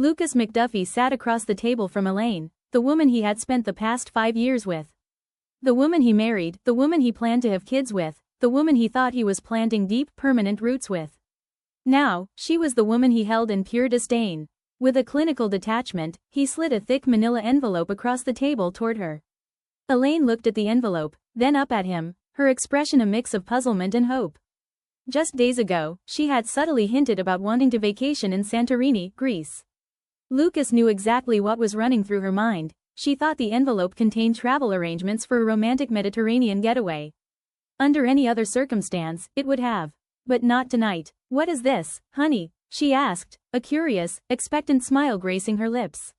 Lucas McDuffie sat across the table from Elaine, the woman he had spent the past 5 years with. The woman he married, the woman he planned to have kids with, the woman he thought he was planting deep, permanent roots with. Now, she was the woman he held in pure disdain. With a clinical detachment, he slid a thick manila envelope across the table toward her. Elaine looked at the envelope, then up at him, her expression a mix of puzzlement and hope. Just days ago, she had subtly hinted about wanting to vacation in Santorini, Greece. Lucas knew exactly what was running through her mind. She thought the envelope contained travel arrangements for a romantic Mediterranean getaway. Under any other circumstance, it would have. But not tonight. "What is this, honey?" she asked, a curious, expectant smile gracing her lips.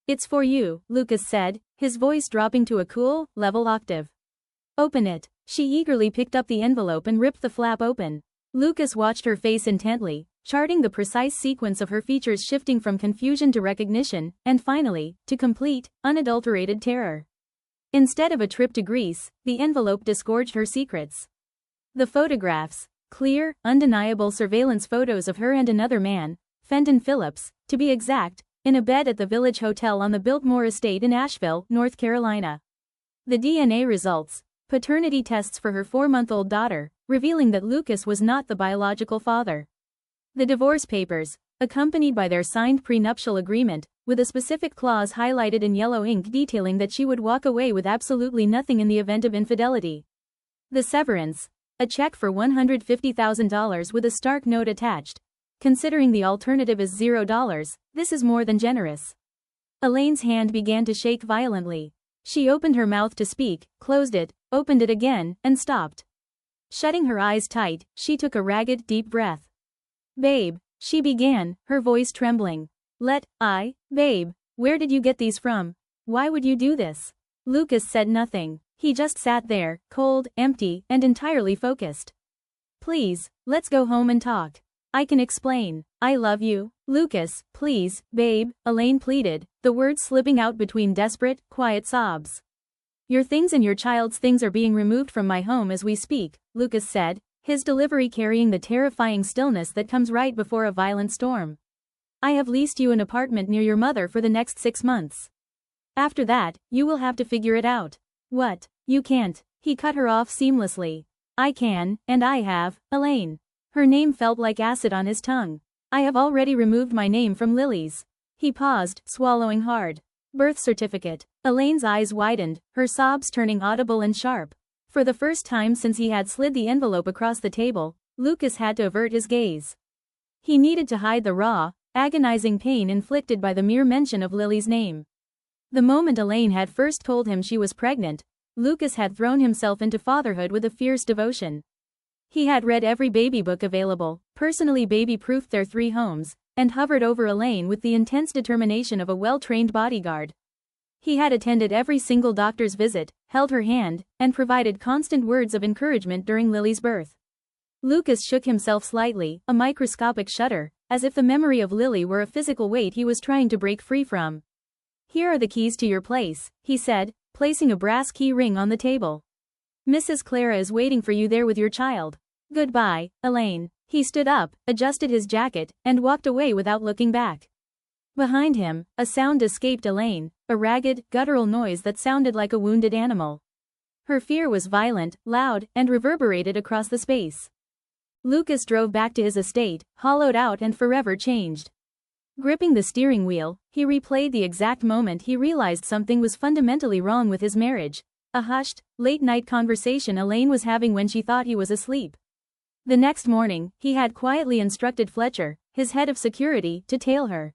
"It's for you," Lucas said, his voice dropping to a cool, level octave. "Open it." She eagerly picked up the envelope and ripped the flap open. Lucas watched her face intently, charting the precise sequence of her features shifting from confusion to recognition, and finally, to complete, unadulterated terror. Instead of a trip to Greece, the envelope disgorged her secrets. The photographs, clear, undeniable surveillance photos of her and another man, Fenton Phillips, to be exact, in a bed at the Village Hotel on the Biltmore Estate in Asheville, North Carolina. The DNA results, paternity tests for her 4-month-old daughter, revealing that Lucas was not the biological father. The divorce papers, accompanied by their signed prenuptial agreement, with a specific clause highlighted in yellow ink detailing that she would walk away with absolutely nothing in the event of infidelity. The severance, a check for $150,000 with a stark note attached. Considering the alternative is $0, this is more than generous. Elaine's hand began to shake violently. She opened her mouth to speak, closed it, opened it again, and stopped. Shutting her eyes tight, she took a ragged, deep breath. "Babe," she began, her voice trembling. Babe, where did you get these from? Why would you do this?" Lucas said nothing. He just sat there, cold, empty, and entirely focused. "Please, let's go home and talk. I can explain. I love you." "Lucas, please, babe," Elaine pleaded, the words slipping out between desperate, quiet sobs. "Your things and your child's things are being removed from my home as we speak," Lucas said, his delivery carrying the terrifying stillness that comes right before a violent storm. "I have leased you an apartment near your mother for the next 6 months. After that, you will have to figure it out." "What? You can't." He cut her off seamlessly. "I can, and I have, Elaine." Her name felt like acid on his tongue. "I have already removed my name from Lily's." He paused, swallowing hard. "Birth certificate." Elaine's eyes widened, her sobs turning audible and sharp. For the first time since he had slid the envelope across the table, Lucas had to avert his gaze. He needed to hide the raw, agonizing pain inflicted by the mere mention of Lily's name. The moment Elaine had first told him she was pregnant, Lucas had thrown himself into fatherhood with a fierce devotion. He had read every baby book available, personally baby-proofed their 3 homes, and hovered over Elaine with the intense determination of a well-trained bodyguard. He had attended every single doctor's visit, held her hand, and provided constant words of encouragement during Lily's birth. Lucas shook himself slightly, a microscopic shudder, as if the memory of Lily were a physical weight he was trying to break free from. "Here are the keys to your place," he said, placing a brass key ring on the table. "Mrs. Clara is waiting for you there with your child. Goodbye, Elaine." He stood up, adjusted his jacket, and walked away without looking back. Behind him, a sound escaped Elaine, a ragged, guttural noise that sounded like a wounded animal. Her fear was violent, loud, and reverberated across the space. Lucas drove back to his estate, hollowed out and forever changed. Gripping the steering wheel, he replayed the exact moment he realized something was fundamentally wrong with his marriage. A hushed, late-night conversation Elaine was having when she thought he was asleep. The next morning, he had quietly instructed Fletcher, his head of security, to tail her.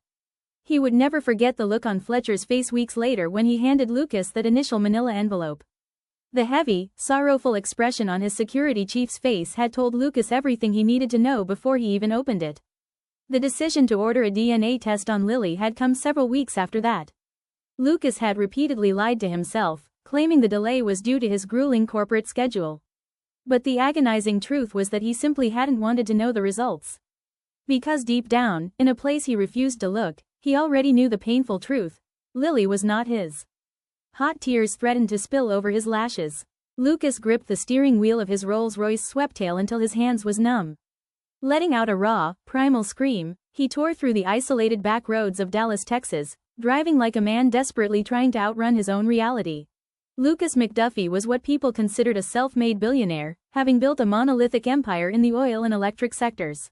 He would never forget the look on Fletcher's face weeks later when he handed Lucas that initial manila envelope. The heavy, sorrowful expression on his security chief's face had told Lucas everything he needed to know before he even opened it. The decision to order a DNA test on Lily had come several weeks after that. Lucas had repeatedly lied to himself, claiming the delay was due to his grueling corporate schedule. But the agonizing truth was that he simply hadn't wanted to know the results. Because deep down, in a place he refused to look, he already knew the painful truth. Lily was not his. Hot tears threatened to spill over his lashes. Lucas gripped the steering wheel of his Rolls-Royce Sweptail until his hands was numb. Letting out a raw, primal scream, He tore through the isolated back roads of Dallas, Texas, driving like a man desperately trying to outrun his own reality. Lucas McDuffie was what people considered a self-made billionaire, having built a monolithic empire in the oil and electric sectors.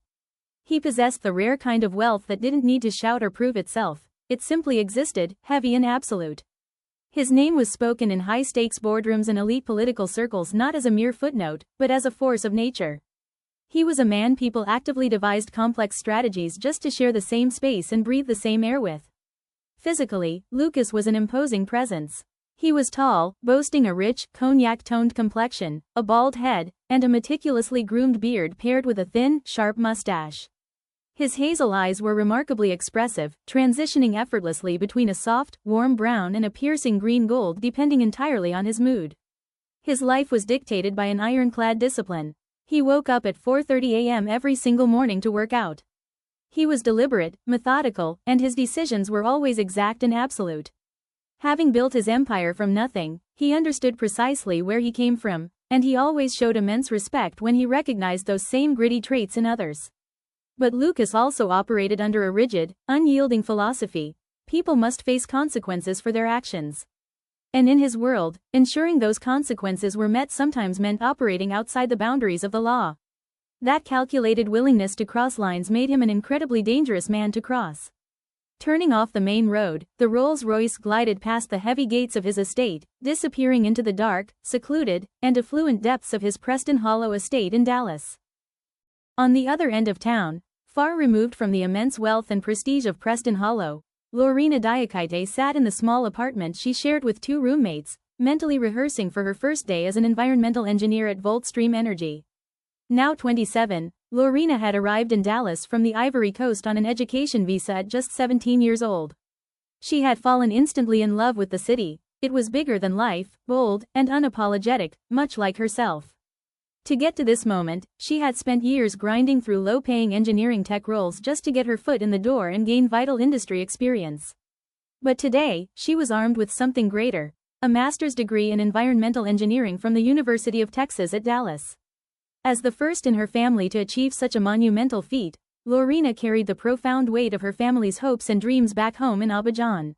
He possessed the rare kind of wealth that didn't need to shout or prove itself, it simply existed, heavy and absolute. His name was spoken in high-stakes boardrooms and elite political circles not as a mere footnote, but as a force of nature. He was a man people actively devised complex strategies just to share the same space and breathe the same air with. Physically, Lucas was an imposing presence. He was tall, boasting a rich, cognac-toned complexion, a bald head, and a meticulously groomed beard paired with a thin, sharp mustache. His hazel eyes were remarkably expressive, transitioning effortlessly between a soft, warm brown and a piercing green gold depending entirely on his mood. His life was dictated by an ironclad discipline. He woke up at 4:30 a.m. every single morning to work out. He was deliberate, methodical, and his decisions were always exact and absolute. Having built his empire from nothing, he understood precisely where he came from, and he always showed immense respect when he recognized those same gritty traits in others. But Lucas also operated under a rigid, unyielding philosophy: people must face consequences for their actions. And in his world, ensuring those consequences were met sometimes meant operating outside the boundaries of the law. That calculated willingness to cross lines made him an incredibly dangerous man to cross. Turning off the main road, the Rolls-Royce glided past the heavy gates of his estate, disappearing into the dark, secluded, and affluent depths of his Preston Hollow estate in Dallas. On the other end of town, far removed from the immense wealth and prestige of Preston Hollow, Lorina Diakité sat in the small apartment she shared with two roommates, mentally rehearsing for her first day as an environmental engineer at Voltstream Energy. Now 27, Lorina had arrived in Dallas from the Ivory Coast on an education visa at just 17 years old. She had fallen instantly in love with the city. It was bigger than life, bold, and unapologetic, much like herself. To get to this moment, she had spent years grinding through low-paying engineering tech roles just to get her foot in the door and gain vital industry experience. But today, she was armed with something greater: a master's degree in environmental engineering from the University of Texas at Dallas. As the first in her family to achieve such a monumental feat, Lorina carried the profound weight of her family's hopes and dreams back home in Abidjan.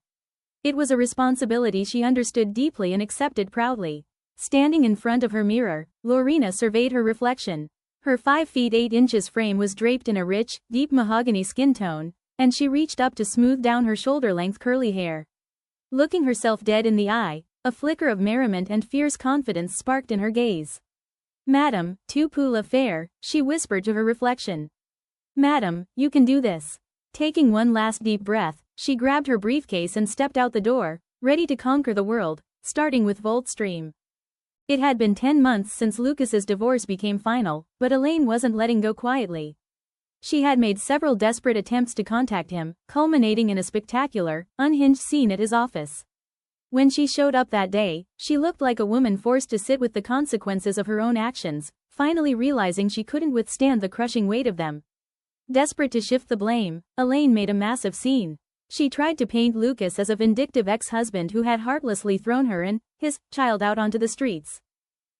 It was a responsibility she understood deeply and accepted proudly. Standing in front of her mirror, Lorina surveyed her reflection. Her 5 feet 8 inches frame was draped in a rich, deep mahogany skin tone, and she reached up to smooth down her shoulder-length curly hair. Looking herself dead in the eye, a flicker of merriment and fierce confidence sparked in her gaze. "Madam, tout peut le faire," she whispered to her reflection. "Madam, you can do this." Taking one last deep breath, she grabbed her briefcase and stepped out the door, ready to conquer the world, starting with Voltstream. It had been 10 months since Lucas's divorce became final, but Elaine wasn't letting go quietly. She had made several desperate attempts to contact him, culminating in a spectacular, unhinged scene at his office. When she showed up that day, she looked like a woman forced to sit with the consequences of her own actions, finally realizing she couldn't withstand the crushing weight of them. Desperate to shift the blame, Elaine made a massive scene. She tried to paint Lucas as a vindictive ex-husband who had heartlessly thrown her and his child out onto the streets.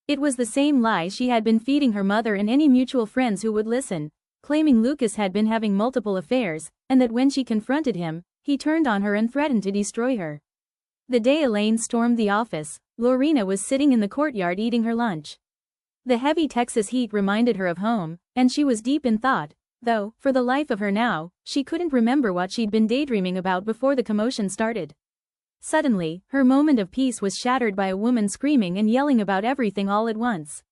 It was the same lie she had been feeding her mother and any mutual friends who would listen, claiming Lucas had been having multiple affairs, and that when she confronted him, he turned on her and threatened to destroy her. The day Elaine stormed the office, Lorina was sitting in the courtyard eating her lunch. The heavy Texas heat reminded her of home, and she was deep in thought, though, for the life of her now, she couldn't remember what she'd been daydreaming about before the commotion started. Suddenly, her moment of peace was shattered by a woman screaming and yelling about everything all at once.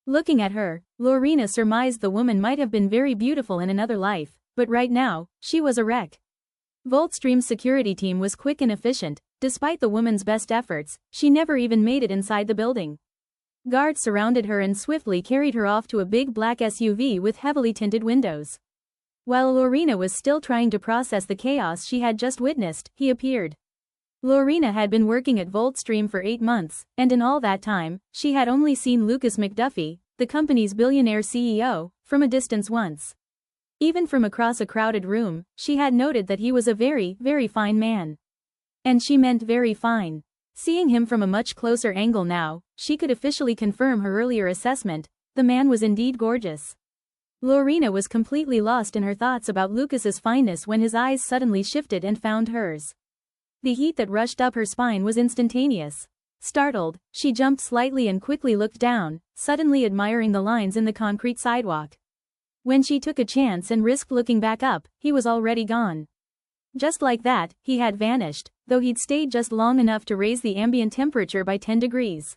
Looking at her, Lorina surmised the woman might have been very beautiful in another life, but right now, she was a wreck. Voltstream's security team was quick and efficient. Despite the woman's best efforts, she never even made it inside the building. Guards surrounded her and swiftly carried her off to a big black SUV with heavily tinted windows. While Lorina was still trying to process the chaos she had just witnessed, he appeared. Lorina had been working at Voltstream for 8 months, and in all that time, she had only seen Lucas McDuffie, the company's billionaire CEO, from a distance once. Even from across a crowded room, she had noted that he was a very, very fine man. And she meant very fine. Seeing him from a much closer angle now, she could officially confirm her earlier assessment: the man was indeed gorgeous. Lorina was completely lost in her thoughts about Lucas's fineness when his eyes suddenly shifted and found hers. The heat that rushed up her spine was instantaneous. Startled, she jumped slightly and quickly looked down, suddenly admiring the lines in the concrete sidewalk. When she took a chance and risked looking back up, he was already gone. Just like that, he had vanished, though he'd stayed just long enough to raise the ambient temperature by 10 degrees.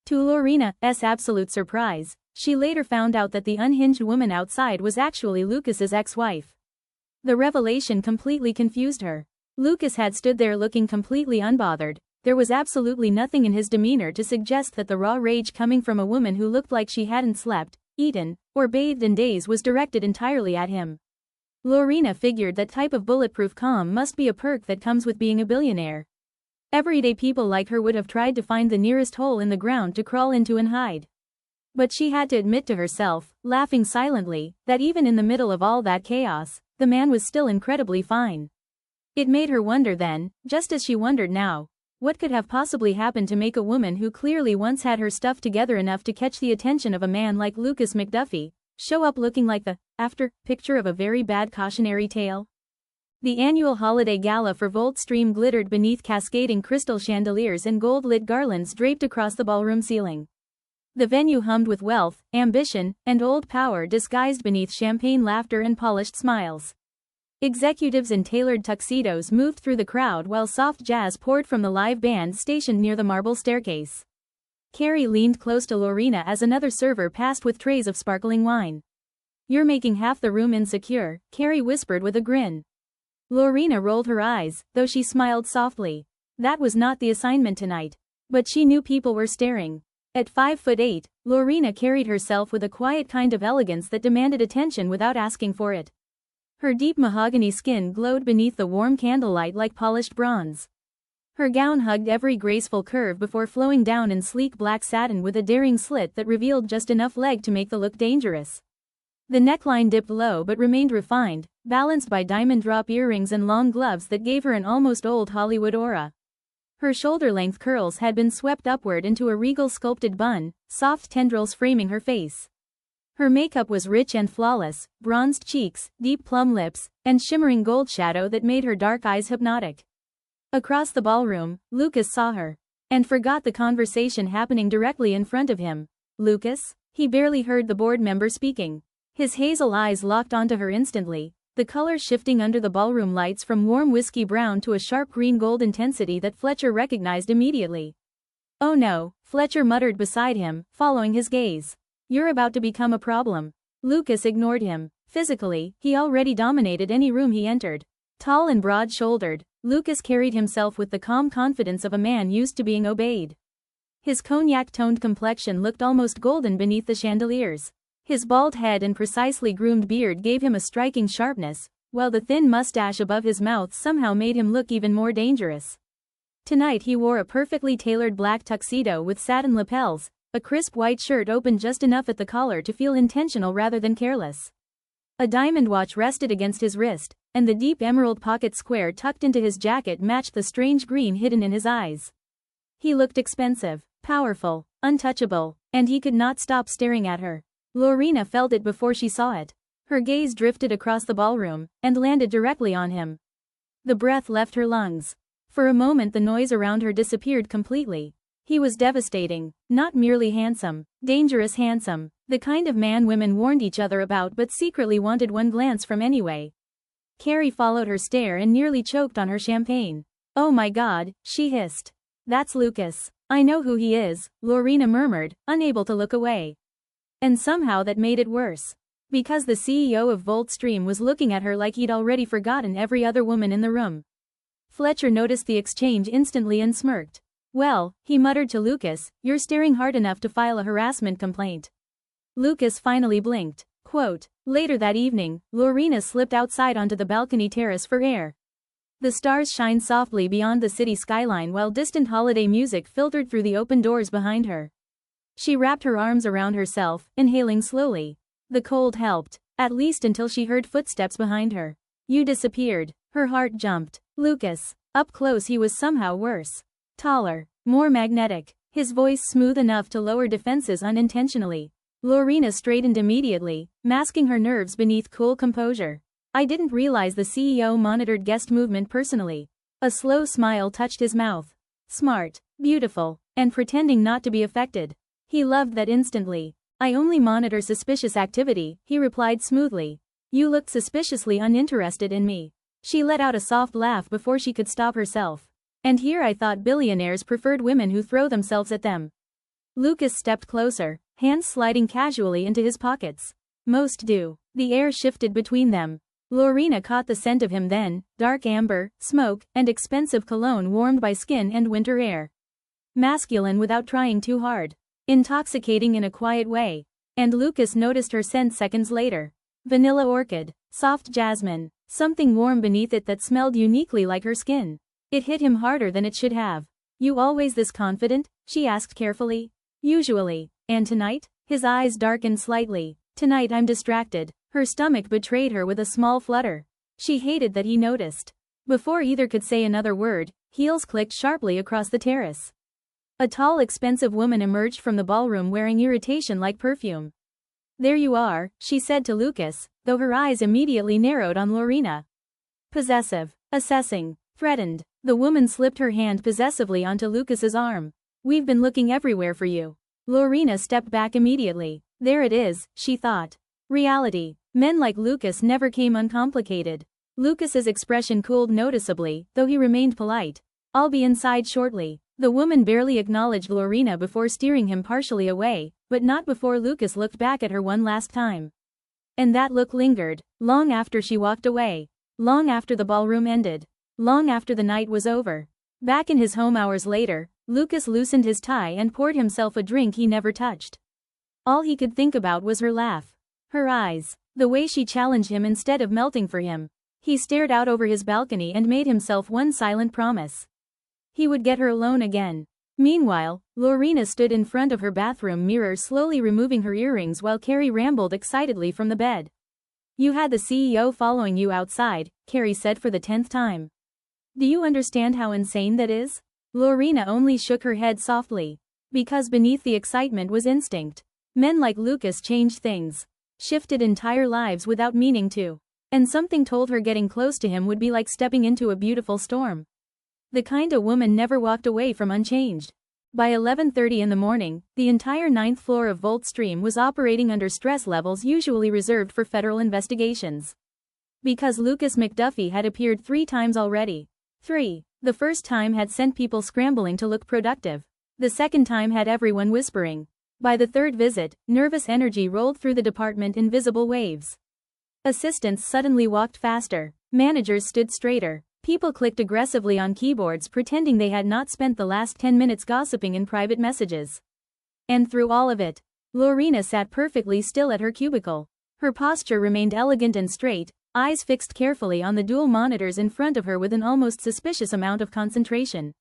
To Lorina's absolute surprise, she later found out that the unhinged woman outside was actually Lucas's ex-wife. The revelation completely confused her. Lucas had stood there looking completely unbothered. There was absolutely nothing in his demeanor to suggest that the raw rage coming from a woman who looked like she hadn't slept, eaten, or bathed in days was directed entirely at him. Lorina figured that type of bulletproof calm must be a perk that comes with being a billionaire. Everyday people like her would have tried to find the nearest hole in the ground to crawl into and hide. But she had to admit to herself, laughing silently, that even in the middle of all that chaos, the man was still incredibly fine. It made her wonder then, just as she wondered now, what could have possibly happened to make a woman who clearly once had her stuff together enough to catch the attention of a man like Lucas McDuffie, show up looking like the after picture of a very bad cautionary tale? The annual holiday gala for Voltstream glittered beneath cascading crystal chandeliers and gold-lit garlands draped across the ballroom ceiling. The venue hummed with wealth, ambition, and old power disguised beneath champagne laughter and polished smiles. Executives in tailored tuxedos moved through the crowd while soft jazz poured from the live band stationed near the marble staircase. Carrie leaned close to Lorina as another server passed with trays of sparkling wine. "You're making half the room insecure," Carrie whispered with a grin. Lorina rolled her eyes, though she smiled softly. That was not the assignment tonight. But she knew people were staring. At 5'8", Lorina carried herself with a quiet kind of elegance that demanded attention without asking for it. Her deep mahogany skin glowed beneath the warm candlelight like polished bronze. Her gown hugged every graceful curve before flowing down in sleek black satin with a daring slit that revealed just enough leg to make the look dangerous. The neckline dipped low but remained refined, balanced by diamond drop earrings and long gloves that gave her an almost old Hollywood aura. Her shoulder-length curls had been swept upward into a regal sculpted bun, soft tendrils framing her face. Her makeup was rich and flawless, bronzed cheeks, deep plum lips, and shimmering gold shadow that made her dark eyes hypnotic. Across the ballroom, Lucas saw her. And forgot the conversation happening directly in front of him. Lucas? He barely heard the board member speaking. His hazel eyes locked onto her instantly, the color shifting under the ballroom lights from warm whiskey brown to a sharp green-gold intensity that Fletcher recognized immediately. "Oh no," Fletcher muttered beside him, following his gaze. "You're about to become a problem." Lucas ignored him. Physically, he already dominated any room he entered. Tall and broad-shouldered, Lucas carried himself with the calm confidence of a man used to being obeyed. His cognac-toned complexion looked almost golden beneath the chandeliers. His bald head and precisely groomed beard gave him a striking sharpness, while the thin mustache above his mouth somehow made him look even more dangerous. Tonight he wore a perfectly tailored black tuxedo with satin lapels, a crisp white shirt opened just enough at the collar to feel intentional rather than careless. A diamond watch rested against his wrist, and the deep emerald pocket square tucked into his jacket matched the strange green hidden in his eyes. He looked expensive, powerful, untouchable, and he could not stop staring at her. Lorina felt it before she saw it. Her gaze drifted across the ballroom, and landed directly on him. The breath left her lungs. For a moment the noise around her disappeared completely. He was devastating, not merely handsome, dangerous handsome, the kind of man women warned each other about but secretly wanted one glance from anyway. Carrie followed her stare and nearly choked on her champagne. "Oh my God," she hissed. "That's Lucas. I know who he is," Lorina murmured, unable to look away. And somehow that made it worse. Because the CEO of Voltstream was looking at her like he'd already forgotten every other woman in the room. Fletcher noticed the exchange instantly and smirked. "Well," he muttered to Lucas, "you're staring hard enough to file a harassment complaint." Lucas finally blinked. Quote, later that evening, Lorina slipped outside onto the balcony terrace for air. The stars shined softly beyond the city skyline while distant holiday music filtered through the open doors behind her. She wrapped her arms around herself, inhaling slowly. The cold helped, at least until she heard footsteps behind her. "You disappeared." Her heart jumped. Lucas. Up close he was somehow worse. Taller, more magnetic, his voice smooth enough to lower defenses unintentionally. Lorina straightened immediately, masking her nerves beneath cool composure. I didn't realize the CEO monitored guest movement personally. A slow smile touched his mouth. Smart, beautiful, and pretending not to be affected. He loved that instantly. I only monitor suspicious activity, he replied smoothly. You looked suspiciously uninterested in me. She let out a soft laugh before she could stop herself. And here I thought billionaires preferred women who throw themselves at them. Lucas stepped closer, hands sliding casually into his pockets. Most do. The air shifted between them. Lorina caught the scent of him then, dark amber, smoke, and expensive cologne warmed by skin and winter air. Masculine without trying too hard. Intoxicating in a quiet way. And Lucas noticed her scent seconds later. Vanilla orchid, soft jasmine, something warm beneath it that smelled uniquely like her skin. It hit him harder than it should have. You always this confident? She asked carefully. Usually. And tonight? His eyes darkened slightly. Tonight I'm distracted. Her stomach betrayed her with a small flutter. She hated that he noticed. Before either could say another word, heels clicked sharply across the terrace. A tall, expensive woman emerged from the ballroom wearing irritation like perfume. There you are, she said to Lucas, though her eyes immediately narrowed on Lorina. Possessive, assessing, threatened. The woman slipped her hand possessively onto Lucas's arm. We've been looking everywhere for you. Lorina stepped back immediately. There it is, she thought. Reality. Men like Lucas never came uncomplicated. Lucas's expression cooled noticeably, though he remained polite. I'll be inside shortly. The woman barely acknowledged Lorina before steering him partially away, but not before Lucas looked back at her one last time. And that look lingered, long after she walked away. Long after the ballroom ended. Long after the night was over. Back in his home hours later, Lucas loosened his tie and poured himself a drink he never touched. All he could think about was her laugh. Her eyes. The way she challenged him instead of melting for him. He stared out over his balcony and made himself one silent promise. He would get her alone again. Meanwhile, Lorina stood in front of her bathroom mirror slowly removing her earrings while Carrie rambled excitedly from the bed. You had the CEO following you outside, Carrie said for the 10th time. Do you understand how insane that is? Lorina only shook her head softly. Because beneath the excitement was instinct. Men like Lucas changed things. Shifted entire lives without meaning to. And something told her getting close to him would be like stepping into a beautiful storm. The kind a woman never walked away from unchanged. By 11:30 in the morning, the entire 9th floor of Volt Stream was operating under stress levels usually reserved for federal investigations. Because Lucas McDuffie had appeared 3 times already. 3. The first time had sent people scrambling to look productive. The second time had everyone whispering. By the third visit, nervous energy rolled through the department in visible waves. Assistants suddenly walked faster. Managers stood straighter. People clicked aggressively on keyboards pretending they had not spent the last 10 minutes gossiping in private messages. And through all of it, Lorina sat perfectly still at her cubicle. Her posture remained elegant and straight, eyes fixed carefully on the dual monitors in front of her with an almost suspicious amount of concentration.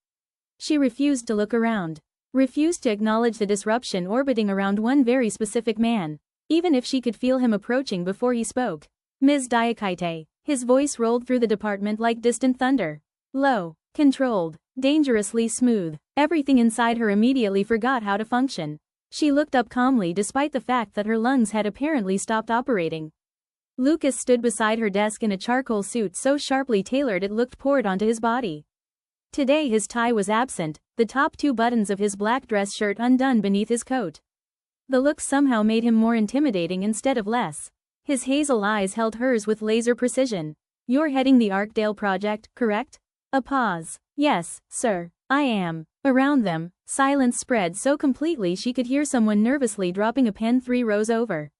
She refused to look around. Refused to acknowledge the disruption orbiting around one very specific man, even if she could feel him approaching before he spoke. Ms. Diakité. His voice rolled through the department like distant thunder. Low, controlled, dangerously smooth. Everything inside her immediately forgot how to function. She looked up calmly despite the fact that her lungs had apparently stopped operating. Lucas stood beside her desk in a charcoal suit so sharply tailored it looked poured onto his body. Today his tie was absent, the top 2 buttons of his black dress shirt undone beneath his coat. The look somehow made him more intimidating instead of less. His hazel eyes held hers with laser precision. You're heading the Arkdale project, correct? A pause. Yes, sir, I am. Around them, silence spread so completely she could hear someone nervously dropping a pen 3 rows over.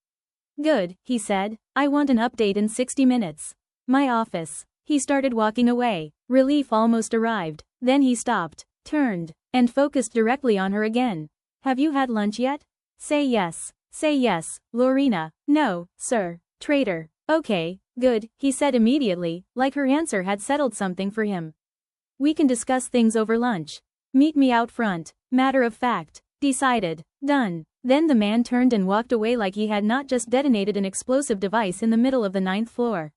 Good, he said. I want an update in 60 minutes. My office. He started walking away. Relief almost arrived. Then he stopped, turned, and focused directly on her again. Have you had lunch yet? Say yes. Say yes, Lorina. No, sir. Traitor. Okay, good, he said immediately, like her answer had settled something for him. We can discuss things over lunch. Meet me out front. Matter of fact. Decided. Done. Then the man turned and walked away like he had not just detonated an explosive device in the middle of the 9th floor.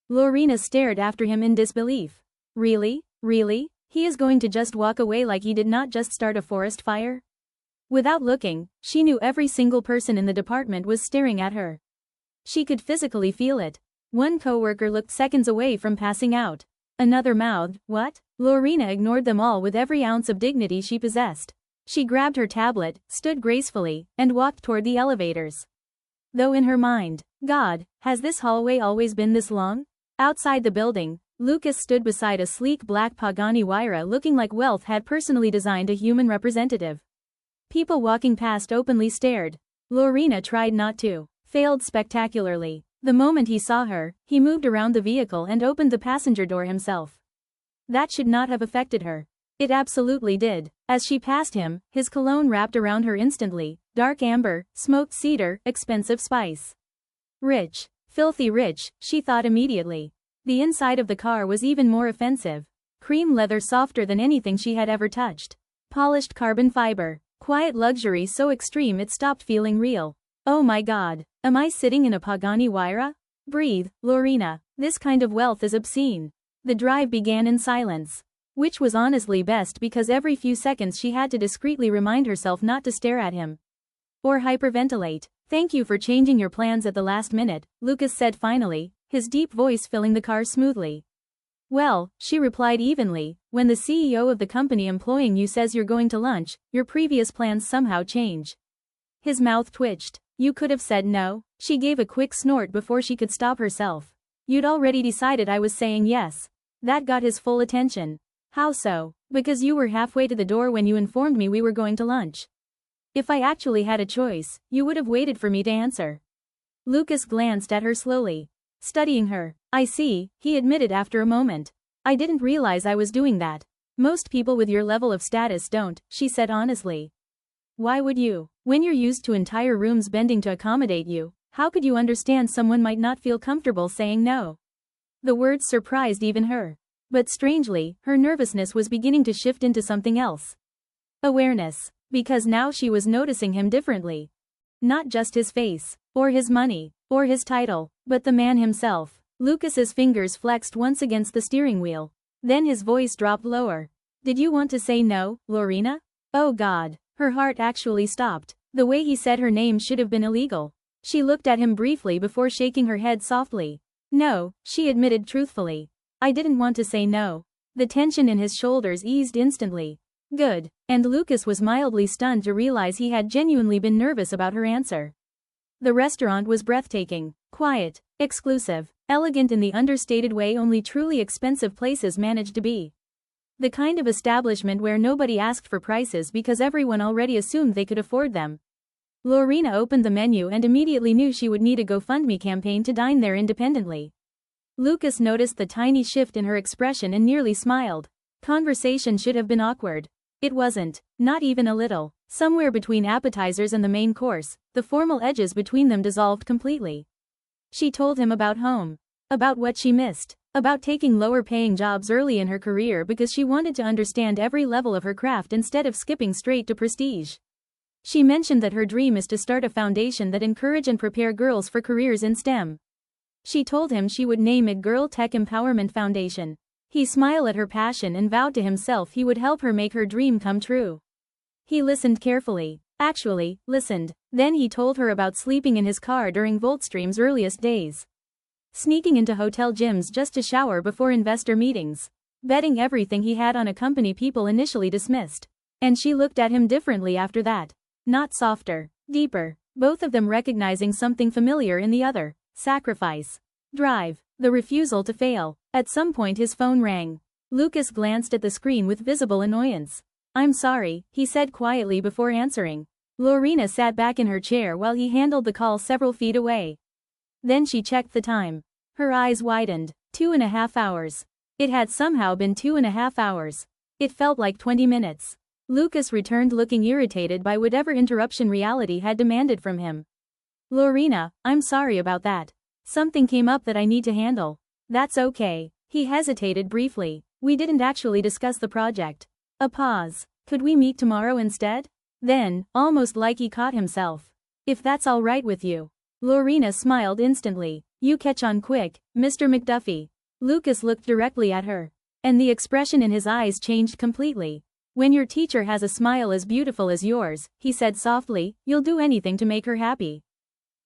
Lorina stared after him in disbelief. Really? Really? He is going to just walk away like he did not just start a forest fire? Without looking, she knew every single person in the department was staring at her. She could physically feel it. One coworker looked seconds away from passing out. Another mouthed, "What?" Lorina ignored them all with every ounce of dignity she possessed. She grabbed her tablet, stood gracefully, and walked toward the elevators. Though in her mind, God, has this hallway always been this long? Outside the building, Lucas stood beside a sleek black Pagani Huayra looking like wealth had personally designed a human representative. People walking past openly stared. Lorina tried not to. Failed spectacularly. The moment he saw her, he moved around the vehicle and opened the passenger door himself. That should not have affected her. It absolutely did. As she passed him, his cologne wrapped around her instantly, dark amber, smoked cedar, expensive spice. Rich. Filthy rich, she thought immediately. The inside of the car was even more offensive. Cream leather softer than anything she had ever touched. Polished carbon fiber. Quiet luxury so extreme it stopped feeling real. Oh my God. Am I sitting in a Pagani Huayra? Breathe, Lorina. This kind of wealth is obscene. The drive began in silence. Which was honestly best because every few seconds she had to discreetly remind herself not to stare at him. Or hyperventilate. "Thank you for changing your plans at the last minute," Lucas said finally, his deep voice filling the car smoothly. "Well," she replied evenly, "when the CEO of the company employing you says you're going to lunch, your previous plans somehow change." His mouth twitched. "You could have said no." She gave a quick snort before she could stop herself. "You'd already decided I was saying yes." That got his full attention. "How so?" "Because you were halfway to the door when you informed me we were going to lunch. If I actually had a choice, you would have waited for me to answer." Lucas glanced at her slowly. Studying her. "I see," he admitted after a moment. "I didn't realize I was doing that. Most people with your level of status don't," she said honestly. "Why would you? When you're used to entire rooms bending to accommodate you, how could you understand someone might not feel comfortable saying no?" The words surprised even her. But strangely, her nervousness was beginning to shift into something else. Awareness. Because now she was noticing him differently. Not just his face, or his money, or his title, but the man himself. Lucas's fingers flexed once against the steering wheel. Then his voice dropped lower. "Did you want to say no, Lorina?" Oh God. Her heart actually stopped. The way he said her name should have been illegal. She looked at him briefly before shaking her head softly. "No," she admitted truthfully. "I didn't want to say no." The tension in his shoulders eased instantly. Good. And Lucas was mildly stunned to realize he had genuinely been nervous about her answer. The restaurant was breathtaking, quiet, exclusive, elegant in the understated way only truly expensive places managed to be. The kind of establishment where nobody asked for prices because everyone already assumed they could afford them. Lorina opened the menu and immediately knew she would need a GoFundMe campaign to dine there independently. Lucas noticed the tiny shift in her expression and nearly smiled. Conversation should have been awkward. It wasn't, not even a little. Somewhere between appetizers and the main course, the formal edges between them dissolved completely. She told him about home. About what she missed. About taking lower-paying jobs early in her career because she wanted to understand every level of her craft instead of skipping straight to prestige. She mentioned that her dream is to start a foundation that encourage and prepare girls for careers in STEM. She told him she would name it Girl Tech Empowerment Foundation. He smiled at her passion and vowed to himself he would help her make her dream come true. He listened carefully. Actually, listened. Then he told her about sleeping in his car during Voltstream's earliest days. Sneaking into hotel gyms just to shower before investor meetings. Betting everything he had on a company people initially dismissed. And she looked at him differently after that. Not softer, deeper. Both of them recognizing something familiar in the other. Sacrifice. Drive. The refusal to fail. At some point his phone rang. Lucas glanced at the screen with visible annoyance. "I'm sorry," he said quietly before answering. Lorina sat back in her chair while he handled the call several feet away. Then she checked the time. Her eyes widened. 2.5 hours. It had somehow been 2.5 hours. It felt like 20 minutes. Lucas returned looking irritated by whatever interruption reality had demanded from him. "Lorina, I'm sorry about that. Something came up that I need to handle." "That's okay." He hesitated briefly. "We didn't actually discuss the project." A pause. "Could we meet tomorrow instead?" Then, almost like he caught himself. "If that's all right with you." Lorina smiled instantly. "You catch on quick, Mr. McDuffie." Lucas looked directly at her. And the expression in his eyes changed completely. When your teacher has a smile as beautiful as yours, he said softly, you'll do anything to make her happy.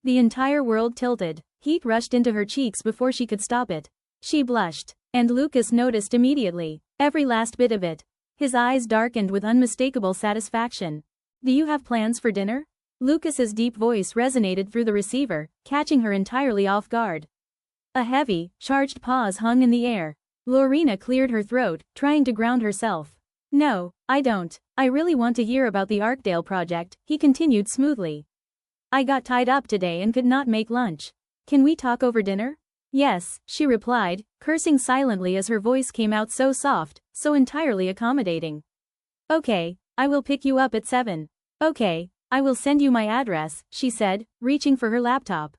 The entire world tilted. Heat rushed into her cheeks before she could stop it. She blushed. And Lucas noticed immediately. Every last bit of it. His eyes darkened with unmistakable satisfaction. Do you have plans for dinner? Lucas's deep voice resonated through the receiver, catching her entirely off guard. A heavy, charged pause hung in the air. Lorina cleared her throat, trying to ground herself. No, I don't. I really want to hear about the Arkdale project, he continued smoothly. I got tied up today and could not make lunch. Can we talk over dinner? Yes, she replied, cursing silently as her voice came out so soft, so entirely accommodating. Okay, I will pick you up at 7. Okay, I will send you my address, she said, reaching for her laptop.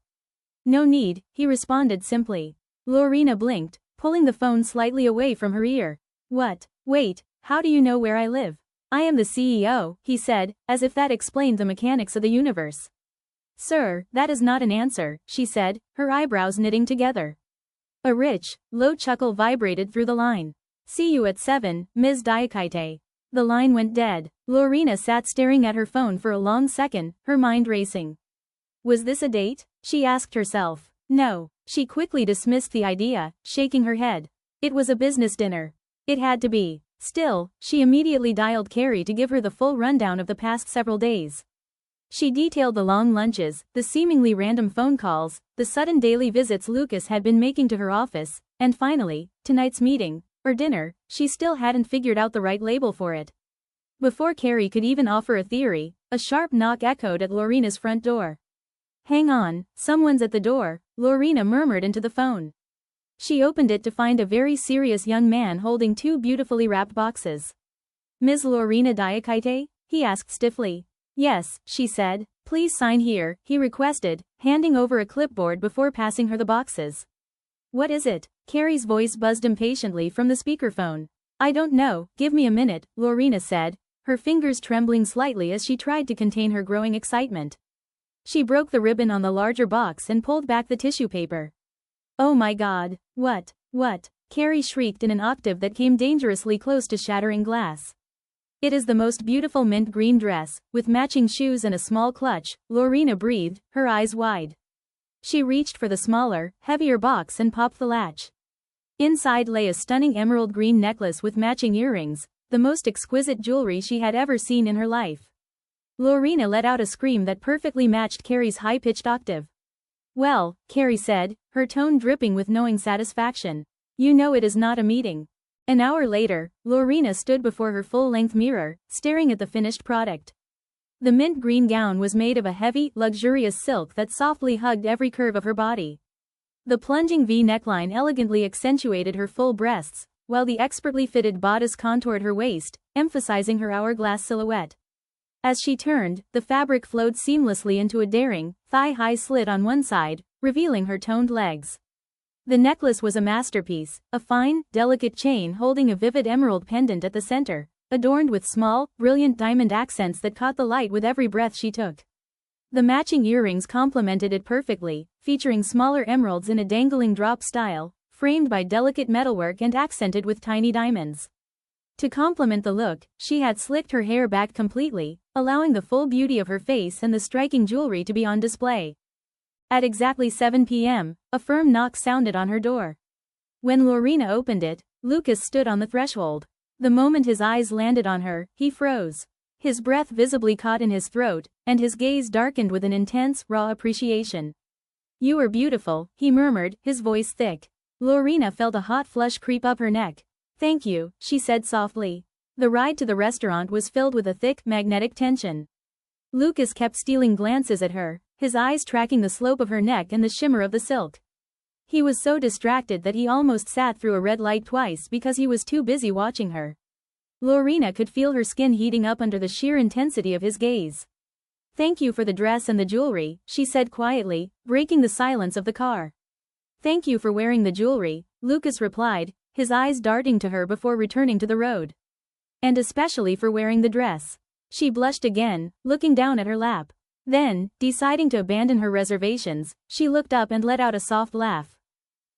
No need, he responded simply. Lorina blinked, pulling the phone slightly away from her ear. What? Wait, how do you know where I live? I am the CEO, he said, as if that explained the mechanics of the universe. Sir, that is not an answer, she said, her eyebrows knitting together. A rich, low chuckle vibrated through the line. See you at 7, Ms. Diakité. The line went dead. Lorina sat staring at her phone for a long second, her mind racing. Was this a date? She asked herself. No, she quickly dismissed the idea, shaking her head. It was a business dinner. It had to be. Still, she immediately dialed Carrie to give her the full rundown of the past several days. She detailed the long lunches, the seemingly random phone calls, the sudden daily visits Lucas had been making to her office, and finally, tonight's meeting, or dinner, she still hadn't figured out the right label for it. Before Carrie could even offer a theory, a sharp knock echoed at Lorina's front door. Hang on, someone's at the door, Lorina murmured into the phone. She opened it to find a very serious young man holding 2 beautifully wrapped boxes. Ms. Lorina Diakité? He asked stiffly. Yes, she said. Please sign here, he requested, handing over a clipboard before passing her the boxes. What is it? Carrie's voice buzzed impatiently from the speakerphone. I don't know, give me a minute, Lorina said, her fingers trembling slightly as she tried to contain her growing excitement. She broke the ribbon on the larger box and pulled back the tissue paper. Oh my God, what? Carrie shrieked in an octave that came dangerously close to shattering glass. It is the most beautiful mint green dress, with matching shoes and a small clutch, Lorina breathed, her eyes wide. She reached for the smaller, heavier box and popped the latch. Inside lay a stunning emerald green necklace with matching earrings, the most exquisite jewelry she had ever seen in her life. Lorina let out a scream that perfectly matched Carrie's high-pitched octave. Well, Carrie said, her tone dripping with knowing satisfaction. You know it is not a meeting. An hour later, Lorina stood before her full-length mirror, staring at the finished product. The mint green gown was made of a heavy, luxurious silk that softly hugged every curve of her body. The plunging V neckline elegantly accentuated her full breasts, while the expertly fitted bodice contoured her waist, emphasizing her hourglass silhouette. As she turned, the fabric flowed seamlessly into a daring, thigh-high slit on one side, revealing her toned legs. The necklace was a masterpiece, a fine, delicate chain holding a vivid emerald pendant at the center, adorned with small, brilliant diamond accents that caught the light with every breath she took. The matching earrings complemented it perfectly, featuring smaller emeralds in a dangling drop style, framed by delicate metalwork and accented with tiny diamonds. To complement the look, she had slicked her hair back completely, allowing the full beauty of her face and the striking jewelry to be on display. At exactly 7 p.m., a firm knock sounded on her door. When Lorina opened it, Lucas stood on the threshold. The moment his eyes landed on her, he froze. His breath visibly caught in his throat, and his gaze darkened with an intense, raw appreciation. You are beautiful, he murmured, his voice thick. Lorina felt a hot flush creep up her neck. Thank you, she said softly. The ride to the restaurant was filled with a thick, magnetic tension. Lucas kept stealing glances at her, his eyes tracking the slope of her neck and the shimmer of the silk. He was so distracted that he almost sat through a red light twice because he was too busy watching her. Lorina could feel her skin heating up under the sheer intensity of his gaze. Thank you for the dress and the jewelry, she said quietly, breaking the silence of the car. Thank you for wearing the jewelry, Lucas replied, his eyes darting to her before returning to the road. And especially for wearing the dress. She blushed again, looking down at her lap. Then, deciding to abandon her reservations, she looked up and let out a soft laugh.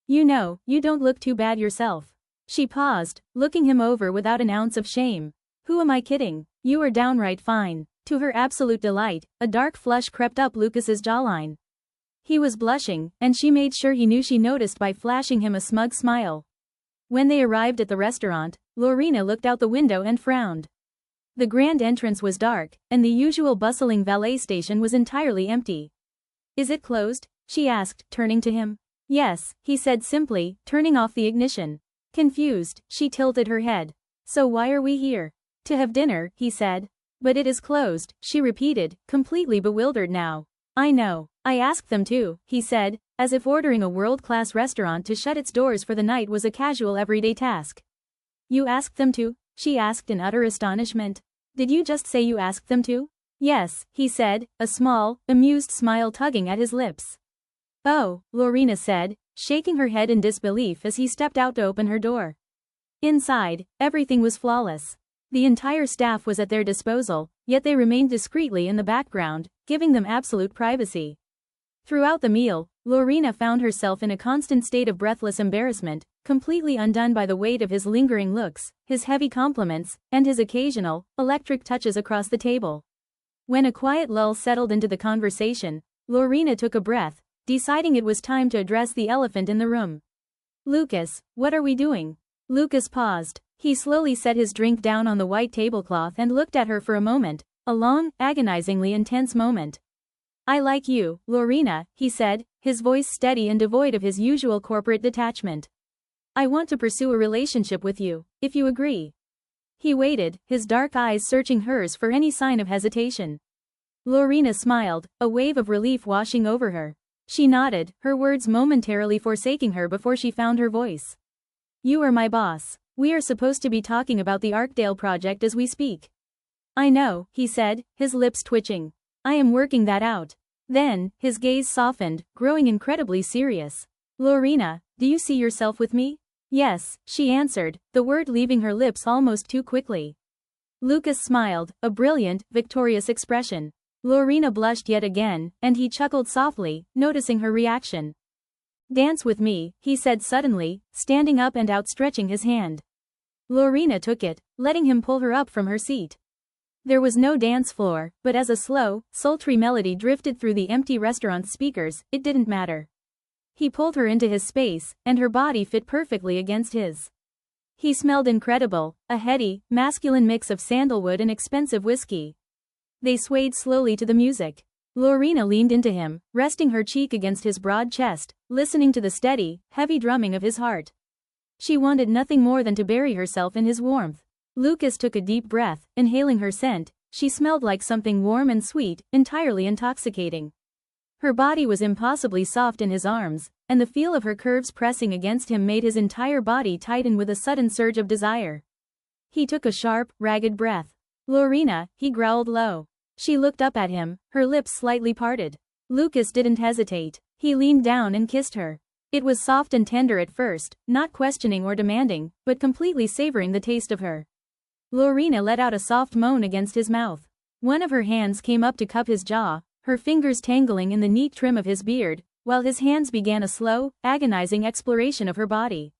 You know, you don't look too bad yourself. She paused, looking him over without an ounce of shame. Who am I kidding? You are downright fine. To her absolute delight, a dark flush crept up Lucas's jawline. He was blushing, and she made sure he knew she noticed by flashing him a smug smile. When they arrived at the restaurant, Lorina looked out the window and frowned. The grand entrance was dark, and the usual bustling valet station was entirely empty. Is it closed? She asked, turning to him. Yes, he said simply, turning off the ignition. Confused, she tilted her head. So why are we here? To have dinner, he said. But it is closed, she repeated, completely bewildered now. I know. I asked them to, he said, as if ordering a world-class restaurant to shut its doors for the night was a casual everyday task. You asked them to? She asked in utter astonishment. Did you just say you asked them to? Yes, he said, a small, amused smile tugging at his lips. Oh, Lorina said, shaking her head in disbelief as he stepped out to open her door. Inside, everything was flawless. The entire staff was at their disposal, yet they remained discreetly in the background, giving them absolute privacy. Throughout the meal, Lorina found herself in a constant state of breathless embarrassment, completely undone by the weight of his lingering looks, his heavy compliments, and his occasional, electric touches across the table. When a quiet lull settled into the conversation, Lorina took a breath, deciding it was time to address the elephant in the room. Lucas, what are we doing? Lucas paused. He slowly set his drink down on the white tablecloth and looked at her for a moment, a long, agonizingly intense moment. I like you, Lorina, he said, his voice steady and devoid of his usual corporate detachment. I want to pursue a relationship with you, if you agree. He waited, his dark eyes searching hers for any sign of hesitation. Lorina smiled, a wave of relief washing over her. She nodded, her words momentarily forsaking her before she found her voice. You are my boss. We are supposed to be talking about the Arkdale project as we speak. I know, he said, his lips twitching. I am working that out. Then, his gaze softened, growing incredibly serious. Lorina, do you see yourself with me? Yes, she answered, the word leaving her lips almost too quickly. Lucas smiled, a brilliant, victorious expression. Lorina blushed yet again, and he chuckled softly, noticing her reaction. Dance with me, he said suddenly, standing up and outstretching his hand. Lorina took it, letting him pull her up from her seat. There was no dance floor, but as a slow, sultry melody drifted through the empty restaurant's speakers, it didn't matter. He pulled her into his space, and her body fit perfectly against his. He smelled incredible, a heady, masculine mix of sandalwood and expensive whiskey. They swayed slowly to the music. Lorina leaned into him, resting her cheek against his broad chest, listening to the steady, heavy drumming of his heart. She wanted nothing more than to bury herself in his warmth. Lucas took a deep breath, inhaling her scent. She smelled like something warm and sweet, entirely intoxicating. Her body was impossibly soft in his arms, and the feel of her curves pressing against him made his entire body tighten with a sudden surge of desire. He took a sharp, ragged breath. Lorina, he growled low. She looked up at him, her lips slightly parted. Lucas didn't hesitate. He leaned down and kissed her. It was soft and tender at first, not questioning or demanding, but completely savoring the taste of her. Lorina let out a soft moan against his mouth. One of her hands came up to cup his jaw, her fingers tangling in the neat trim of his beard, while his hands began a slow, agonizing exploration of her body.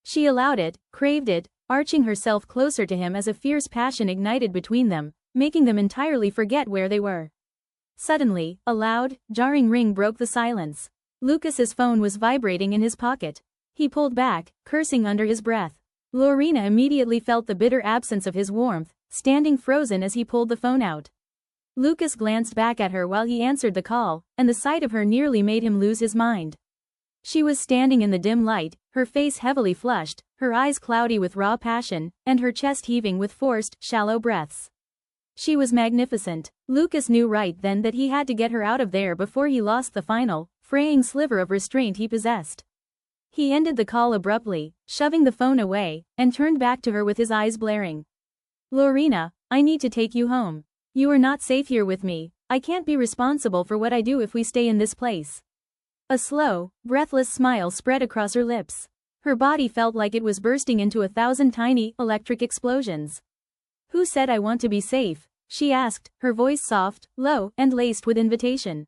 She allowed it, craved it, arching herself closer to him as a fierce passion ignited between them, making them entirely forget where they were. Suddenly, a loud, jarring ring broke the silence. Lucas's phone was vibrating in his pocket. He pulled back, cursing under his breath. Lorina immediately felt the bitter absence of his warmth, standing frozen as he pulled the phone out. Lucas glanced back at her while he answered the call, and the sight of her nearly made him lose his mind. She was standing in the dim light, her face heavily flushed, her eyes cloudy with raw passion, and her chest heaving with forced, shallow breaths. She was magnificent. Lucas knew right then that he had to get her out of there before he lost the final, fraying sliver of restraint he possessed. He ended the call abruptly, shoving the phone away, and turned back to her with his eyes blaring. Lorina, I need to take you home. You are not safe here with me. I can't be responsible for what I do if we stay in this place. A slow, breathless smile spread across her lips. Her body felt like it was bursting into 1,000 tiny, electric explosions. Who said I want to be safe? She asked, her voice soft, low, and laced with invitation.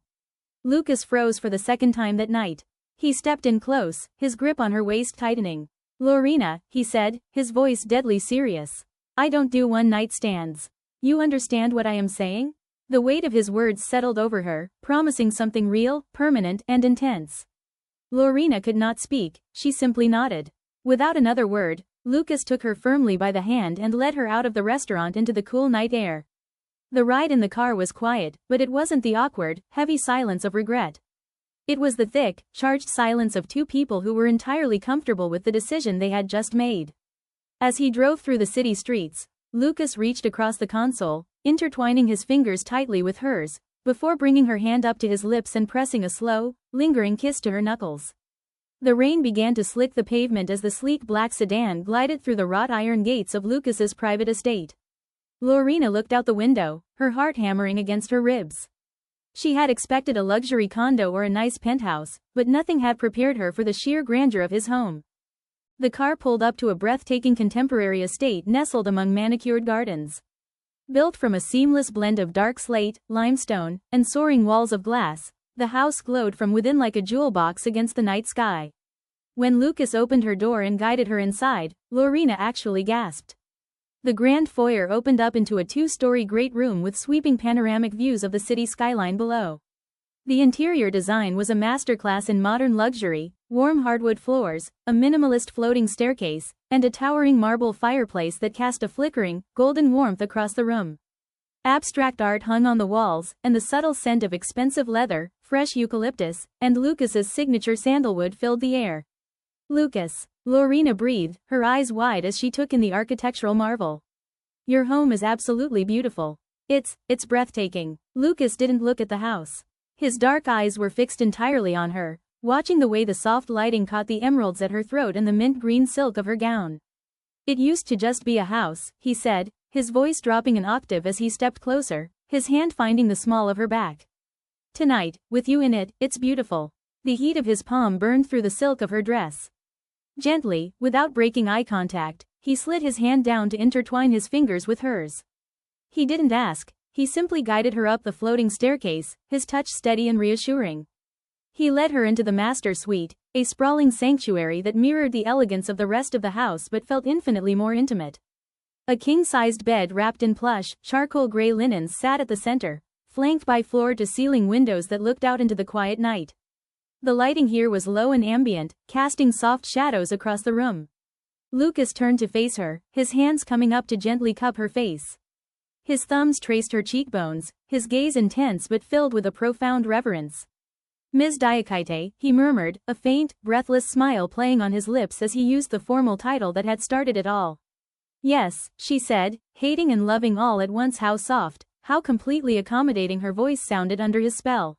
Lucas froze for the second time that night. He stepped in close, his grip on her waist tightening. Lorina, he said, his voice deadly serious. I don't do one-night stands. You understand what I am saying? The weight of his words settled over her, promising something real, permanent, and intense. Lorina could not speak, she simply nodded. Without another word, Lucas took her firmly by the hand and led her out of the restaurant into the cool night air. The ride in the car was quiet, but it wasn't the awkward, heavy silence of regret. It was the thick, charged silence of two people who were entirely comfortable with the decision they had just made. As he drove through the city streets, Lucas reached across the console, intertwining his fingers tightly with hers, before bringing her hand up to his lips and pressing a slow, lingering kiss to her knuckles. The rain began to slick the pavement as the sleek black sedan glided through the wrought iron gates of Lucas's private estate. Lorina looked out the window, her heart hammering against her ribs. She had expected a luxury condo or a nice penthouse, but nothing had prepared her for the sheer grandeur of his home. The car pulled up to a breathtaking contemporary estate nestled among manicured gardens. Built from a seamless blend of dark slate, limestone, and soaring walls of glass, the house glowed from within like a jewel box against the night sky. When Lucas opened her door and guided her inside, Lorina actually gasped. The grand foyer opened up into a two-story great room with sweeping panoramic views of the city skyline below. The interior design was a masterclass in modern luxury, warm hardwood floors, a minimalist floating staircase, and a towering marble fireplace that cast a flickering, golden warmth across the room. Abstract art hung on the walls, and the subtle scent of expensive leather, fresh eucalyptus, and Lucas's signature sandalwood filled the air. Lucas, Lorina breathed, her eyes wide as she took in the architectural marvel. Your home is absolutely beautiful. It's breathtaking. Lucas didn't look at the house. His dark eyes were fixed entirely on her, watching the way the soft lighting caught the emeralds at her throat and the mint green silk of her gown. It used to just be a house, he said, his voice dropping an octave as he stepped closer, his hand finding the small of her back. Tonight, with you in it, it's beautiful. The heat of his palm burned through the silk of her dress. Gently, without breaking eye contact, he slid his hand down to intertwine his fingers with hers. He didn't ask, he simply guided her up the floating staircase, his touch steady and reassuring. He led her into the master suite, a sprawling sanctuary that mirrored the elegance of the rest of the house but felt infinitely more intimate. A king-sized bed wrapped in plush, charcoal gray linens sat at the center, flanked by floor-to-ceiling windows that looked out into the quiet night. The lighting here was low and ambient, casting soft shadows across the room. Lucas turned to face her, his hands coming up to gently cup her face. His thumbs traced her cheekbones, his gaze intense but filled with a profound reverence. Ms. Diakité, he murmured, a faint, breathless smile playing on his lips as he used the formal title that had started it all. Yes, she said, hating and loving all at once. How soft, how completely accommodating her voice sounded under his spell.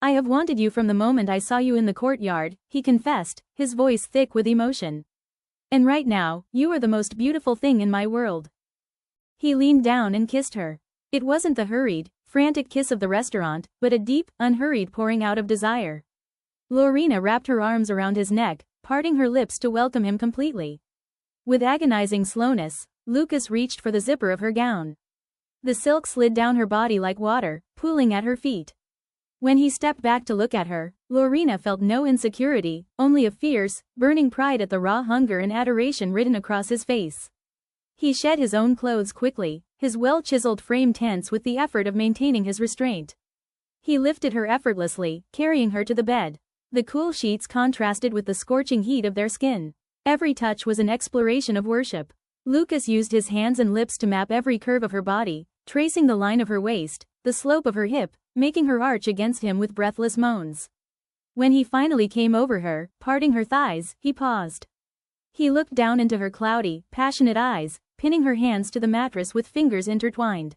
I have wanted you from the moment I saw you in the courtyard, he confessed, his voice thick with emotion. And right now, you are the most beautiful thing in my world. He leaned down and kissed her. It wasn't the hurried, frantic kiss of the restaurant, but a deep, unhurried pouring out of desire. Lorina wrapped her arms around his neck, parting her lips to welcome him completely. With agonizing slowness, Lucas reached for the zipper of her gown. The silk slid down her body like water, pooling at her feet. When he stepped back to look at her, Lorina felt no insecurity, only a fierce, burning pride at the raw hunger and adoration written across his face. He shed his own clothes quickly, his well-chiseled frame tense with the effort of maintaining his restraint. He lifted her effortlessly, carrying her to the bed. The cool sheets contrasted with the scorching heat of their skin. Every touch was an exploration of worship. Lucas used his hands and lips to map every curve of her body, tracing the line of her waist, the slope of her hip, making her arch against him with breathless moans. When he finally came over her, parting her thighs, he paused. He looked down into her cloudy, passionate eyes, pinning her hands to the mattress with fingers intertwined.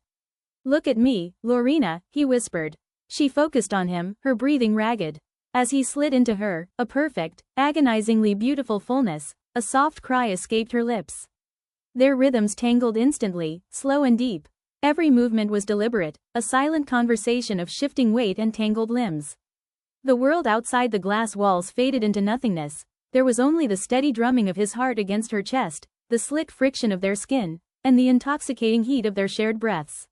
Look at me, Lorina, he whispered. She focused on him, her breathing ragged. As he slid into her, a perfect, agonizingly beautiful fullness, a soft cry escaped her lips. Their rhythms tangled instantly, slow and deep. Every movement was deliberate, a silent conversation of shifting weight and tangled limbs. The world outside the glass walls faded into nothingness. There was only the steady drumming of his heart against her chest, the slick friction of their skin, and the intoxicating heat of their shared breaths.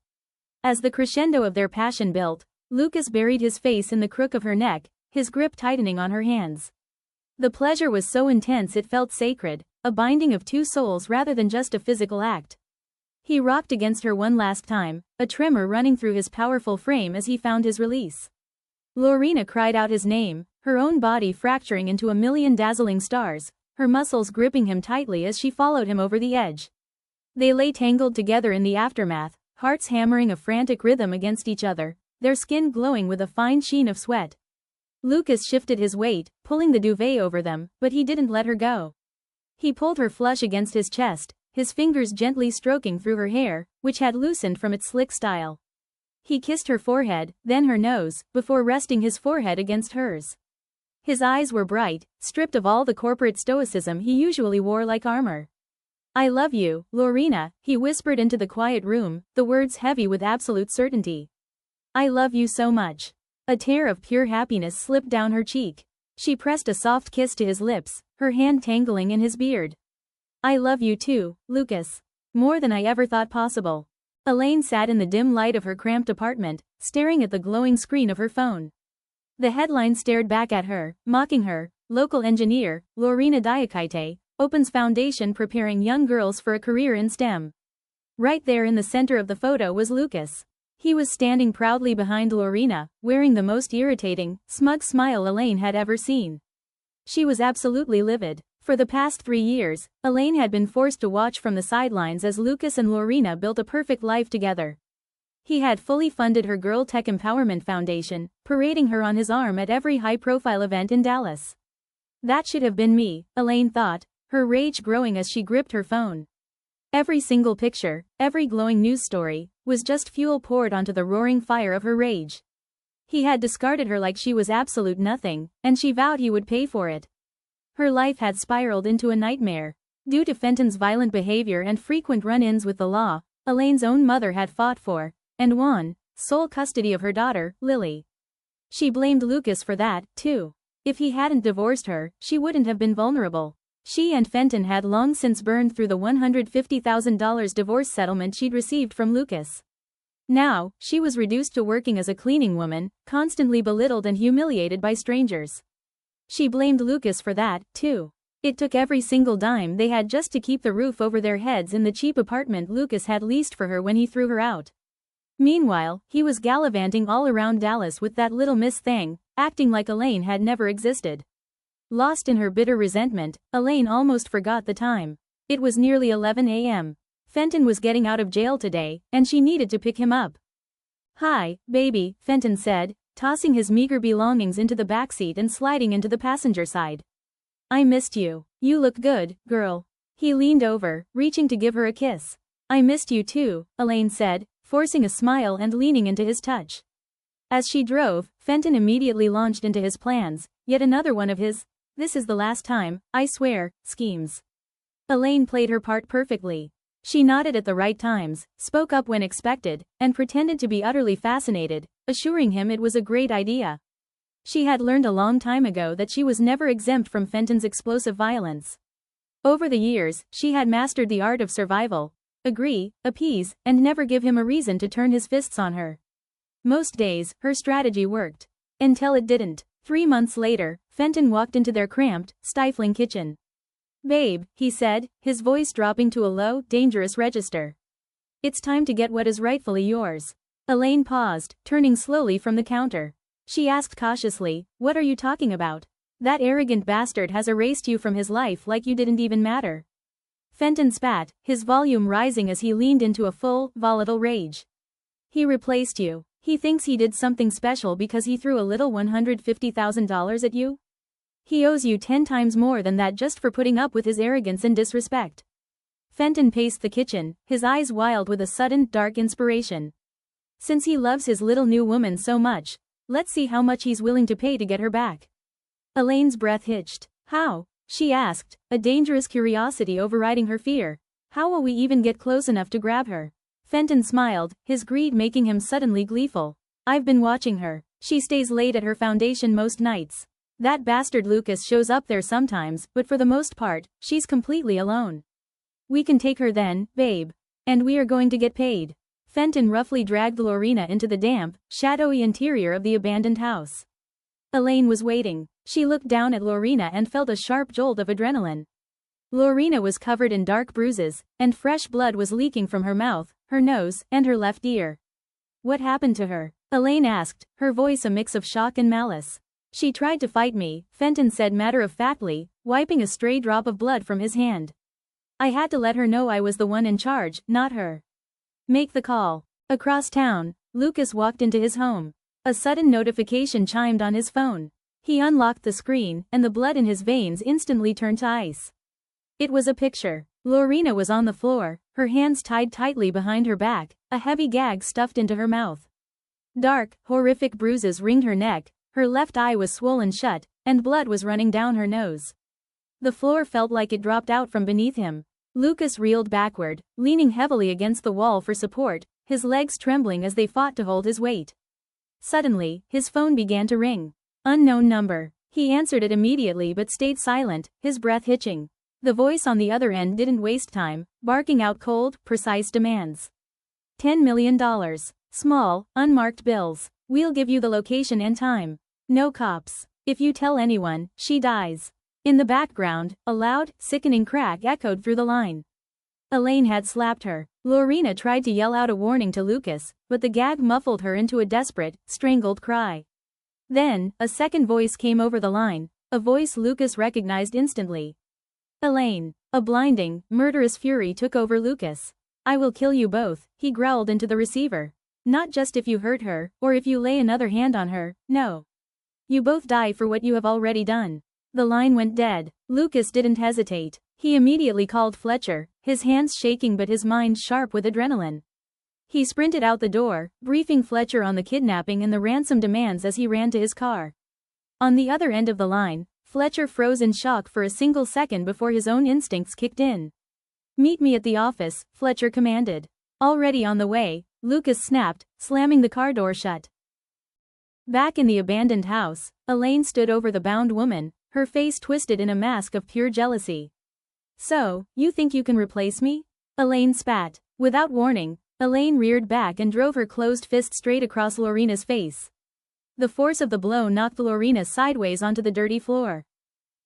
As the crescendo of their passion built, Lucas buried his face in the crook of her neck, his grip tightening on her hands. The pleasure was so intense it felt sacred, a binding of two souls rather than just a physical act. He rocked against her one last time, a tremor running through his powerful frame as he found his release. Lorina cried out his name, her own body fracturing into a million dazzling stars, her muscles gripping him tightly as she followed him over the edge. They lay tangled together in the aftermath, hearts hammering a frantic rhythm against each other, their skin glowing with a fine sheen of sweat. Lucas shifted his weight, pulling the duvet over them, but he didn't let her go. He pulled her flush against his chest, his fingers gently stroking through her hair, which had loosened from its slick style. He kissed her forehead, then her nose, before resting his forehead against hers. His eyes were bright, stripped of all the corporate stoicism he usually wore like armor. "I love you, Lorina," he whispered into the quiet room, the words heavy with absolute certainty. "I love you so much." A tear of pure happiness slipped down her cheek. She pressed a soft kiss to his lips, her hand tangling in his beard. "I love you too, Lucas. More than I ever thought possible." Elaine sat in the dim light of her cramped apartment, staring at the glowing screen of her phone. The headline stared back at her, mocking her. Local engineer, Lorina Diakité, opens foundation preparing young girls for a career in STEM. Right there in the center of the photo was Lucas. He was standing proudly behind Lorina, wearing the most irritating, smug smile Elaine had ever seen. She was absolutely livid. For the past 3 years, Elaine had been forced to watch from the sidelines as Lucas and Lorina built a perfect life together. He had fully funded her Girl Tech Empowerment Foundation, parading her on his arm at every high-profile event in Dallas. That should have been me, Elaine thought, her rage growing as she gripped her phone. Every single picture, every glowing news story, was just fuel poured onto the roaring fire of her rage. He had discarded her like she was absolute nothing, and she vowed he would pay for it. Her life had spiraled into a nightmare. Due to Fenton's violent behavior and frequent run-ins with the law, Elaine's own mother had fought for, and won, sole custody of her daughter, Lily. She blamed Lucas for that, too. If he hadn't divorced her, she wouldn't have been vulnerable. She and Fenton had long since burned through the $150,000 divorce settlement she'd received from Lucas. Now, she was reduced to working as a cleaning woman, constantly belittled and humiliated by strangers. She blamed Lucas for that, too. It took every single dime they had just to keep the roof over their heads in the cheap apartment Lucas had leased for her when he threw her out. Meanwhile, he was gallivanting all around Dallas with that little Miss Thing, acting like Elaine had never existed. Lost in her bitter resentment, Elaine almost forgot the time. It was nearly 11 a.m. Fenton was getting out of jail today, and she needed to pick him up. "Hi, baby," Fenton said, tossing his meager belongings into the backseat and sliding into the passenger side. "I missed you. You look good, girl." He leaned over, reaching to give her a kiss. "I missed you too," Elaine said, forcing a smile and leaning into his touch. As she drove, Fenton immediately launched into his plans, yet another one of his, "this is the last time, I swear," schemes. Elaine played her part perfectly. She nodded at the right times, spoke up when expected, and pretended to be utterly fascinated, assuring him it was a great idea. She had learned a long time ago that she was never exempt from Fenton's explosive violence. Over the years, she had mastered the art of survival. Agree, appease, and never give him a reason to turn his fists on her. Most days, her strategy worked. Until it didn't. 3 months later, Fenton walked into their cramped, stifling kitchen. "Babe," he said, his voice dropping to a low, dangerous register. "It's time to get what is rightfully yours." Elaine paused, turning slowly from the counter. She asked cautiously, "What are you talking about? That arrogant bastard has erased you from his life like you didn't even matter." Fenton spat, his volume rising as he leaned into a full, volatile rage. "He replaced you. He thinks he did something special because he threw a little $150,000 at you? He owes you 10 times more than that just for putting up with his arrogance and disrespect." Fenton paced the kitchen, his eyes wild with a sudden, dark inspiration. Since he loves his little new woman so much, let's see how much he's willing to pay to get her back. Elaine's breath hitched. "How?" she asked, a dangerous curiosity overriding her fear. "How will we even get close enough to grab her?" Fenton smiled, his greed making him suddenly gleeful. "I've been watching her. She stays late at her foundation most nights. That bastard Lucas shows up there sometimes, but for the most part, she's completely alone. We can take her then, babe. And we are going to get paid." Fenton roughly dragged Lorina into the damp, shadowy interior of the abandoned house. Elaine was waiting. She looked down at Lorina and felt a sharp jolt of adrenaline. Lorina was covered in dark bruises, and fresh blood was leaking from her mouth, her nose, and her left ear. "What happened to her?" Elaine asked, her voice a mix of shock and malice. "She tried to fight me," Fenton said matter-of-factly, wiping a stray drop of blood from his hand. "I had to let her know I was the one in charge, not her." "Make the call." Across town, Lucas walked into his home. A sudden notification chimed on his phone. He unlocked the screen, and the blood in his veins instantly turned to ice. It was a picture. Lorina was on the floor, her hands tied tightly behind her back, a heavy gag stuffed into her mouth. Dark, horrific bruises ringed her neck, her left eye was swollen shut, and blood was running down her nose. The floor felt like it dropped out from beneath him. Lucas reeled backward, leaning heavily against the wall for support, his legs trembling as they fought to hold his weight. Suddenly, his phone began to ring. Unknown number. He answered it immediately but stayed silent, his breath hitching. The voice on the other end didn't waste time, barking out cold, precise demands. $10 million. Small, unmarked bills. We'll give you the location and time. No cops. If you tell anyone, she dies. In the background, a loud, sickening crack echoed through the line. Elaine had slapped her. Lorina tried to yell out a warning to Lucas, but the gag muffled her into a desperate, strangled cry. Then, a second voice came over the line, a voice Lucas recognized instantly. Elaine. A blinding, murderous fury took over Lucas. "I will kill you both," he growled into the receiver. "Not just if you hurt her, or if you lay another hand on her, no. You both die for what you have already done." The line went dead. Lucas didn't hesitate. He immediately called Fletcher, his hands shaking but his mind sharp with adrenaline. He sprinted out the door, briefing Fletcher on the kidnapping and the ransom demands as he ran to his car. On the other end of the line, Fletcher froze in shock for a single second before his own instincts kicked in. "Meet me at the office," Fletcher commanded. Already on the way, Lucas snapped, slamming the car door shut. Back in the abandoned house, Elaine stood over the bound woman, her face twisted in a mask of pure jealousy. "So, you think you can replace me?" Elaine spat. Without warning, Elaine reared back and drove her closed fist straight across Lorina's face. The force of the blow knocked Lorina sideways onto the dirty floor.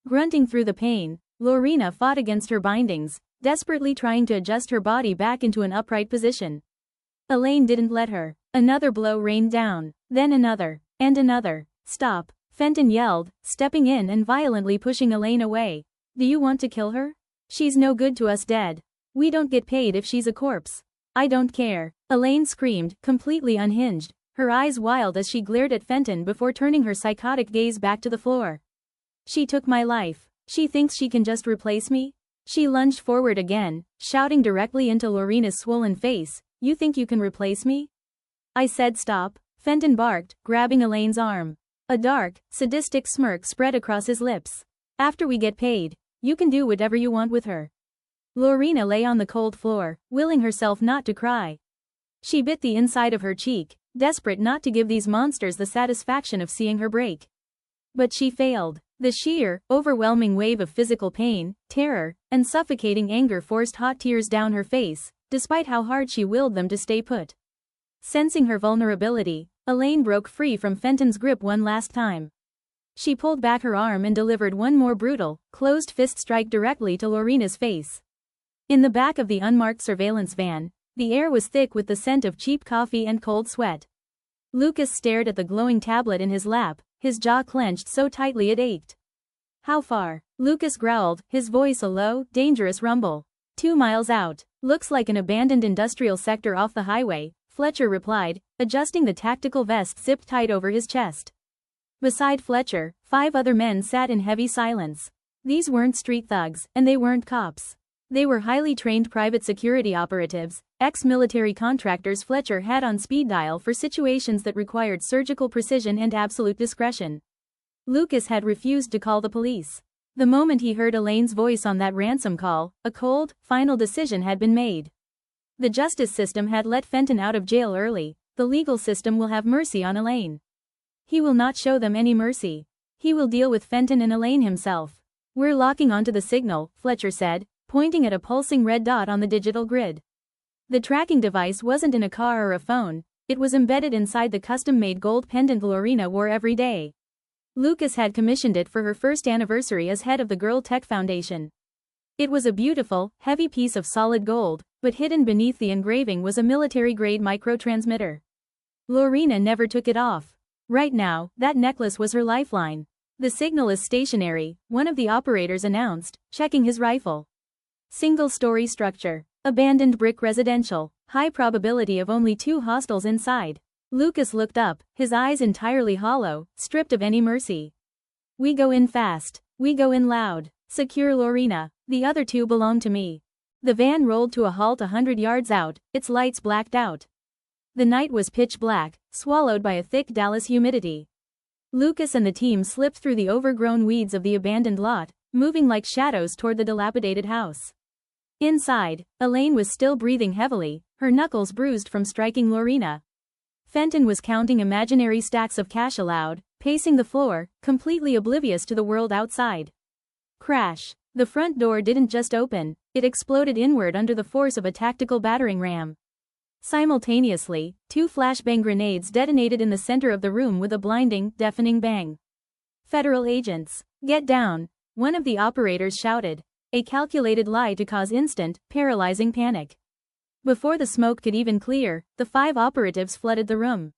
Grunting through the pain, Lorina fought against her bindings, desperately trying to adjust her body back into an upright position. Elaine didn't let her. Another blow rained down, then another, and another. "Stop," Fenton yelled, stepping in and violently pushing Elaine away. "Do you want to kill her? She's no good to us dead. We don't get paid if she's a corpse." "I don't care," Elaine screamed, completely unhinged, her eyes wild as she glared at Fenton before turning her psychotic gaze back to the floor. "She took my life. She thinks she can just replace me?" She lunged forward again, shouting directly into Lorina's swollen face, "You think you can replace me?" "I said stop," Fenton barked, grabbing Elaine's arm. A dark, sadistic smirk spread across his lips. "After we get paid, you can do whatever you want with her." Lorina lay on the cold floor, willing herself not to cry. She bit the inside of her cheek, desperate not to give these monsters the satisfaction of seeing her break. But she failed. The sheer, overwhelming wave of physical pain, terror, and suffocating anger forced hot tears down her face, despite how hard she willed them to stay put. Sensing her vulnerability, Elaine broke free from Fenton's grip one last time. She pulled back her arm and delivered one more brutal, closed fist strike directly to Lorina's face. In the back of the unmarked surveillance van, the air was thick with the scent of cheap coffee and cold sweat. Lucas stared at the glowing tablet in his lap, his jaw clenched so tightly it ached. "How far?" Lucas growled, his voice a low, dangerous rumble. 2 miles out. Looks like an abandoned industrial sector off the highway, Fletcher replied, adjusting the tactical vest zipped tight over his chest. Beside Fletcher, 5 other men sat in heavy silence. These weren't street thugs, and they weren't cops. They were highly trained private security operatives, ex-military contractors Fletcher had on speed dial for situations that required surgical precision and absolute discretion. Lucas had refused to call the police. The moment he heard Elaine's voice on that ransom call, a cold, final decision had been made. The justice system had let Fenton out of jail early, the legal system will have mercy on Elaine. He will not show them any mercy. He will deal with Fenton and Elaine himself. "We're locking onto the signal," Fletcher said, pointing at a pulsing red dot on the digital grid. The tracking device wasn't in a car or a phone, it was embedded inside the custom-made gold pendant Lorina wore every day. Lucas had commissioned it for her first anniversary as head of the Girl Tech Foundation. It was a beautiful, heavy piece of solid gold, but hidden beneath the engraving was a military-grade microtransmitter. Lorina never took it off. Right now, that necklace was her lifeline. "The signal is stationary," one of the operators announced, checking his rifle. Single-story structure. Abandoned brick residential. High probability of only 2 hostiles inside. Lucas looked up, his eyes entirely hollow, stripped of any mercy. "We go in fast. We go in loud. Secure Lorina. The other 2 belong to me." The van rolled to a halt 100 yards out, its lights blacked out. The night was pitch black, swallowed by a thick Dallas humidity. Lucas and the team slipped through the overgrown weeds of the abandoned lot, moving like shadows toward the dilapidated house. Inside, Elaine was still breathing heavily, her knuckles bruised from striking Lorina. Fenton was counting imaginary stacks of cash aloud, pacing the floor, completely oblivious to the world outside. Crash. The front door didn't just open, it exploded inward under the force of a tactical battering ram. Simultaneously, 2 flashbang grenades detonated in the center of the room with a blinding, deafening bang. "Federal agents, get down," one of the operators shouted, a calculated lie to cause instant, paralyzing panic. Before the smoke could even clear, the 5 operatives flooded the room.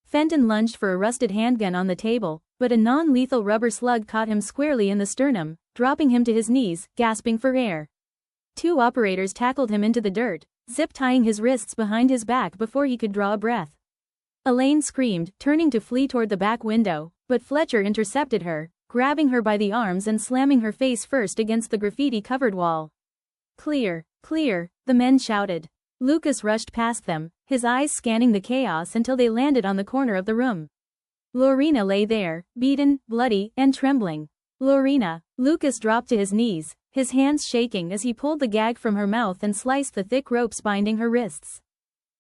Fenton lunged for a rusted handgun on the table, but a non-lethal rubber slug caught him squarely in the sternum, dropping him to his knees, gasping for air. 2 operators tackled him into the dirt, zip-tying his wrists behind his back before he could draw a breath. Elaine screamed, turning to flee toward the back window, but Fletcher intercepted her, grabbing her by the arms and slamming her face first against the graffiti-covered wall. "Clear, clear," the men shouted. Lucas rushed past them, his eyes scanning the chaos until they landed on the corner of the room. Lorina lay there, beaten, bloody, and trembling. "Lorina." Lucas dropped to his knees, his hands shaking as he pulled the gag from her mouth and sliced the thick ropes binding her wrists.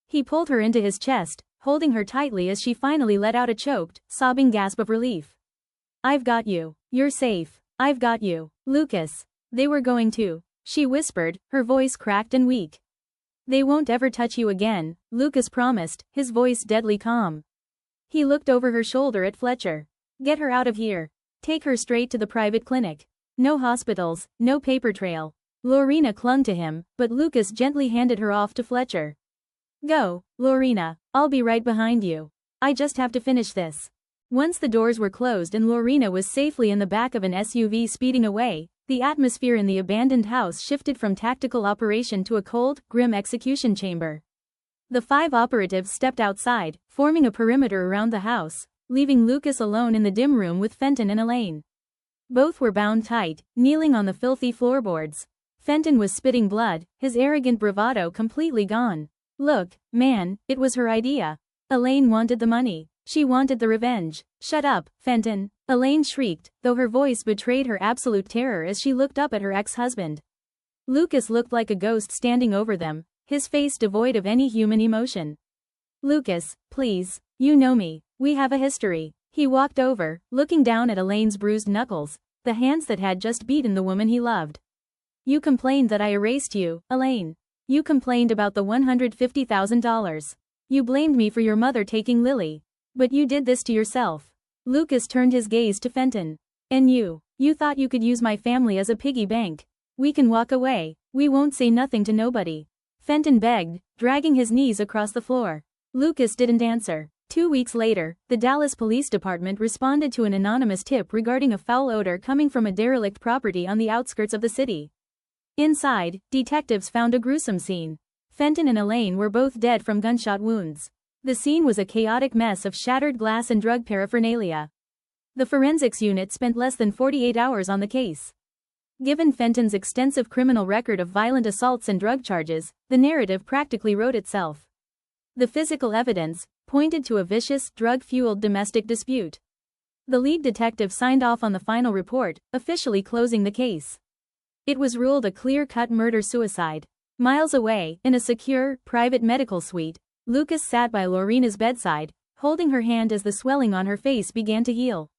He pulled her into his chest, holding her tightly as she finally let out a choked, sobbing gasp of relief. "I've got you. You're safe. I've got you, Lucas." "They were going to," she whispered, her voice cracked and weak. "They won't ever touch you again," Lucas promised, his voice deadly calm. He looked over her shoulder at Fletcher. "Get her out of here. Take her straight to the private clinic. No hospitals, no paper trail." Lorina clung to him, but Lucas gently handed her off to Fletcher. "Go, Lorina. I'll be right behind you. I just have to finish this." Once the doors were closed and Lorina was safely in the back of an SUV speeding away, the atmosphere in the abandoned house shifted from tactical operation to a cold, grim execution chamber. The 5 operatives stepped outside, forming a perimeter around the house, leaving Lucas alone in the dim room with Fenton and Elaine. Both were bound tight, kneeling on the filthy floorboards. Fenton was spitting blood, his arrogant bravado completely gone. "Look, man, it was her idea." Elaine wanted the money. She wanted the revenge. "Shut up, Fenton," Elaine shrieked, though her voice betrayed her absolute terror as she looked up at her ex-husband. Lucas looked like a ghost standing over them, his face devoid of any human emotion. "Lucas, please, you know me. We have a history." He walked over, looking down at Elaine's bruised knuckles, the hands that had just beaten the woman he loved. "You complained that I erased you, Elaine. You complained about the $150,000. You blamed me for your mother taking Lily. But you did this to yourself." Lucas turned his gaze to Fenton. "And you thought you could use my family as a piggy bank. We can walk away, we won't say nothing to nobody." Fenton begged, dragging his knees across the floor. Lucas didn't answer. 2 weeks later, the Dallas Police Department responded to an anonymous tip regarding a foul odor coming from a derelict property on the outskirts of the city. Inside, detectives found a gruesome scene. Fenton and Elaine were both dead from gunshot wounds. The scene was a chaotic mess of shattered glass and drug paraphernalia. The forensics unit spent less than 48 hours on the case. Given Fenton's extensive criminal record of violent assaults and drug charges, the narrative practically wrote itself. The physical evidence pointed to a vicious, drug-fueled domestic dispute. The lead detective signed off on the final report, officially closing the case. It was ruled a clear-cut murder-suicide. Miles away, in a secure, private medical suite, Lucas sat by Lorina's bedside, holding her hand as the swelling on her face began to heal.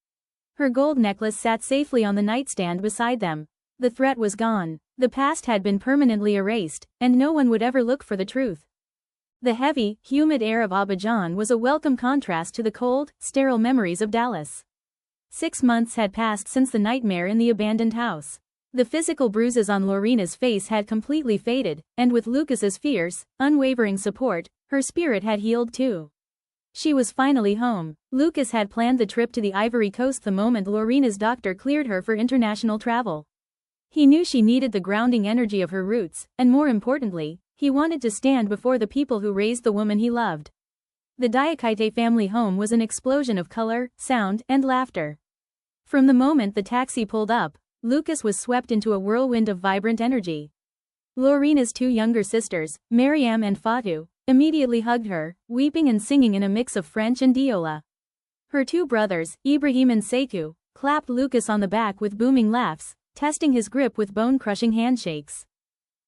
Her gold necklace sat safely on the nightstand beside them. The threat was gone. The past had been permanently erased, and no one would ever look for the truth. The heavy, humid air of Abidjan was a welcome contrast to the cold, sterile memories of Dallas. 6 months had passed since the nightmare in the abandoned house. The physical bruises on Lorina's face had completely faded, and with Lucas's fierce, unwavering support, her spirit had healed too. She was finally home. Lucas had planned the trip to the Ivory Coast the moment Lorina's doctor cleared her for international travel. He knew she needed the grounding energy of her roots, and more importantly, he wanted to stand before the people who raised the woman he loved. The Diakité family home was an explosion of color, sound, and laughter. From the moment the taxi pulled up, Lucas was swept into a whirlwind of vibrant energy. Lorina's two younger sisters, Mariam and Fatou, immediately hugged her, weeping and singing in a mix of French and Diola. Her two brothers, Ibrahim and Sekou, clapped Lucas on the back with booming laughs, testing his grip with bone-crushing handshakes.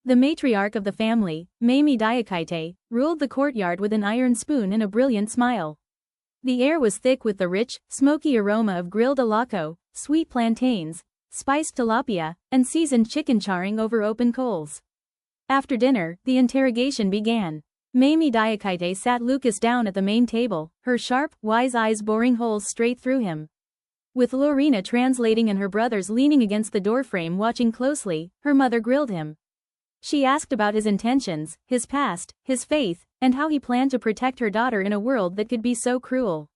The matriarch of the family, Lorina Diakité, ruled the courtyard with an iron spoon and a brilliant smile. The air was thick with the rich, smoky aroma of grilled alaco, sweet plantains, spiced tilapia, and seasoned chicken charring over open coals. After dinner, the interrogation began. Lorina Diakité sat Lucas down at the main table, her sharp, wise eyes boring holes straight through him. With Lorina translating and her brothers leaning against the doorframe watching closely, her mother grilled him. She asked about his intentions, his past, his faith, and how he planned to protect her daughter in a world that could be so cruel.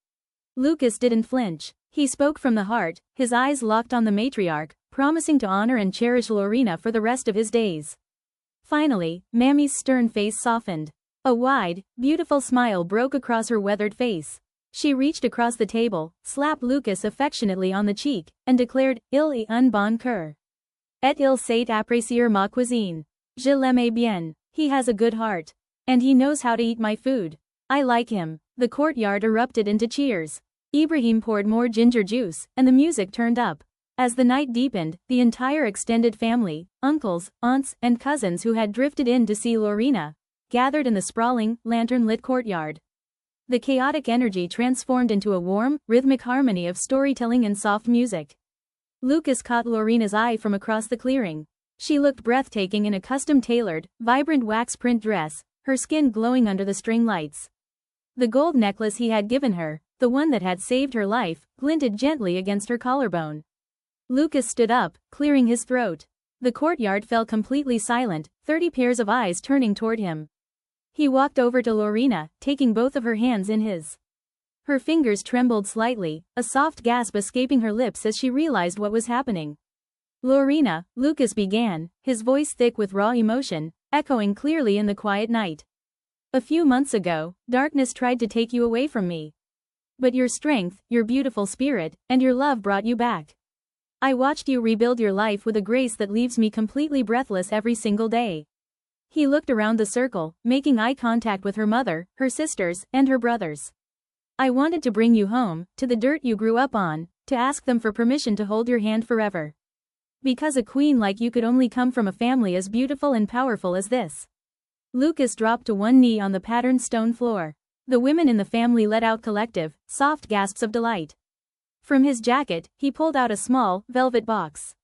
Lucas didn't flinch. He spoke from the heart, his eyes locked on the matriarch, promising to honor and cherish Lorina for the rest of his days. Finally, Mammy's stern face softened. A wide, beautiful smile broke across her weathered face. She reached across the table, slapped Lucas affectionately on the cheek, and declared, "Il est un bon cœur. Et il sait apprécier ma cuisine. Je l'aime bien. He has a good heart. And he knows how to eat my food. I like him." The courtyard erupted into cheers. Ibrahim poured more ginger juice, and the music turned up. As the night deepened, the entire extended family, uncles, aunts, and cousins who had drifted in to see Lorina, gathered in the sprawling, lantern-lit courtyard. The chaotic energy transformed into a warm, rhythmic harmony of storytelling and soft music. Lucas caught Lorina's eye from across the clearing. She looked breathtaking in a custom-tailored, vibrant wax print dress, her skin glowing under the string lights. The gold necklace he had given her, the one that had saved her life, glinted gently against her collarbone. Lucas stood up, clearing his throat. The courtyard fell completely silent, 30 pairs of eyes turning toward him. He walked over to Lorina, taking both of her hands in his. Her fingers trembled slightly, a soft gasp escaping her lips as she realized what was happening. "Lorina," Lucas began, his voice thick with raw emotion, echoing clearly in the quiet night. "A few months ago, darkness tried to take you away from me. But your strength, your beautiful spirit, and your love brought you back. I watched you rebuild your life with a grace that leaves me completely breathless every single day." He looked around the circle, making eye contact with her mother, her sisters, and her brothers. "I wanted to bring you home, to the dirt you grew up on, to ask them for permission to hold your hand forever. Because a queen like you could only come from a family as beautiful and powerful as this." Lucas dropped to one knee on the patterned stone floor. The women in the family let out collective, soft gasps of delight. From his jacket, he pulled out a small, velvet box.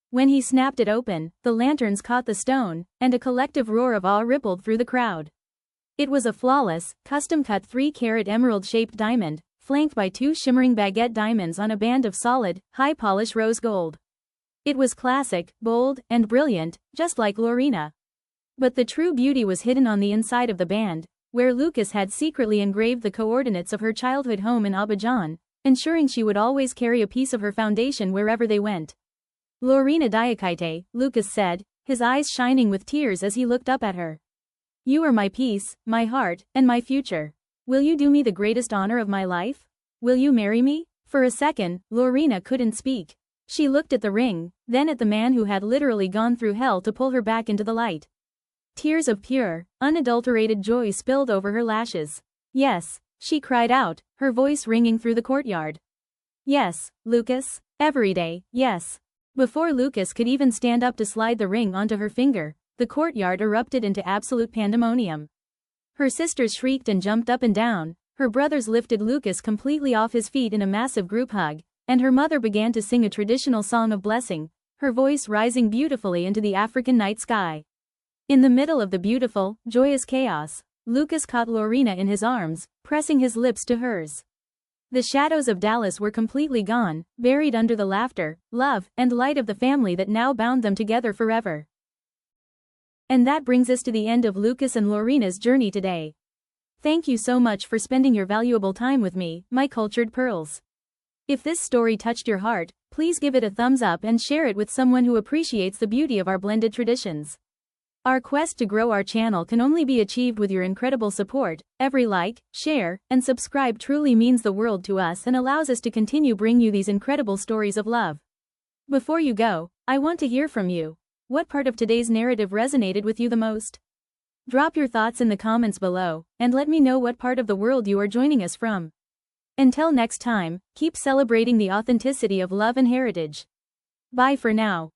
When he snapped it open, the lanterns caught the stone, and a collective roar of awe rippled through the crowd. It was a flawless, custom-cut 3-carat emerald-shaped diamond, flanked by 2 shimmering baguette diamonds on a band of solid, high-polish rose gold. It was classic, bold, and brilliant, just like Lorina. But the true beauty was hidden on the inside of the band, where Lucas had secretly engraved the coordinates of her childhood home in Abidjan, ensuring she would always carry a piece of her foundation wherever they went. "Lorina Diakité," Lucas said, his eyes shining with tears as he looked up at her. "You are my peace, my heart, and my future. Will you do me the greatest honor of my life? Will you marry me?" For a second, Lorina couldn't speak. She looked at the ring, then at the man who had literally gone through hell to pull her back into the light. Tears of pure, unadulterated joy spilled over her lashes. "Yes," she cried out, her voice ringing through the courtyard. "Yes, Lucas. Every day, yes." Before Lucas could even stand up to slide the ring onto her finger, the courtyard erupted into absolute pandemonium. Her sisters shrieked and jumped up and down, her brothers lifted Lucas completely off his feet in a massive group hug, and her mother began to sing a traditional song of blessing, her voice rising beautifully into the African night sky. In the middle of the beautiful, joyous chaos, Lucas caught Lorina in his arms, pressing his lips to hers. The shadows of Dallas were completely gone, buried under the laughter, love, and light of the family that now bound them together forever. And that brings us to the end of Lucas and Lorina's journey today. Thank you so much for spending your valuable time with me, my cultured pearls. If this story touched your heart, please give it a thumbs up and share it with someone who appreciates the beauty of our blended traditions. Our quest to grow our channel can only be achieved with your incredible support. Every like, share, and subscribe truly means the world to us and allows us to continue bring you these incredible stories of love. Before you go, I want to hear from you. What part of today's narrative resonated with you the most? Drop your thoughts in the comments below, and let me know what part of the world you are joining us from. Until next time, keep celebrating the authenticity of love and heritage. Bye for now.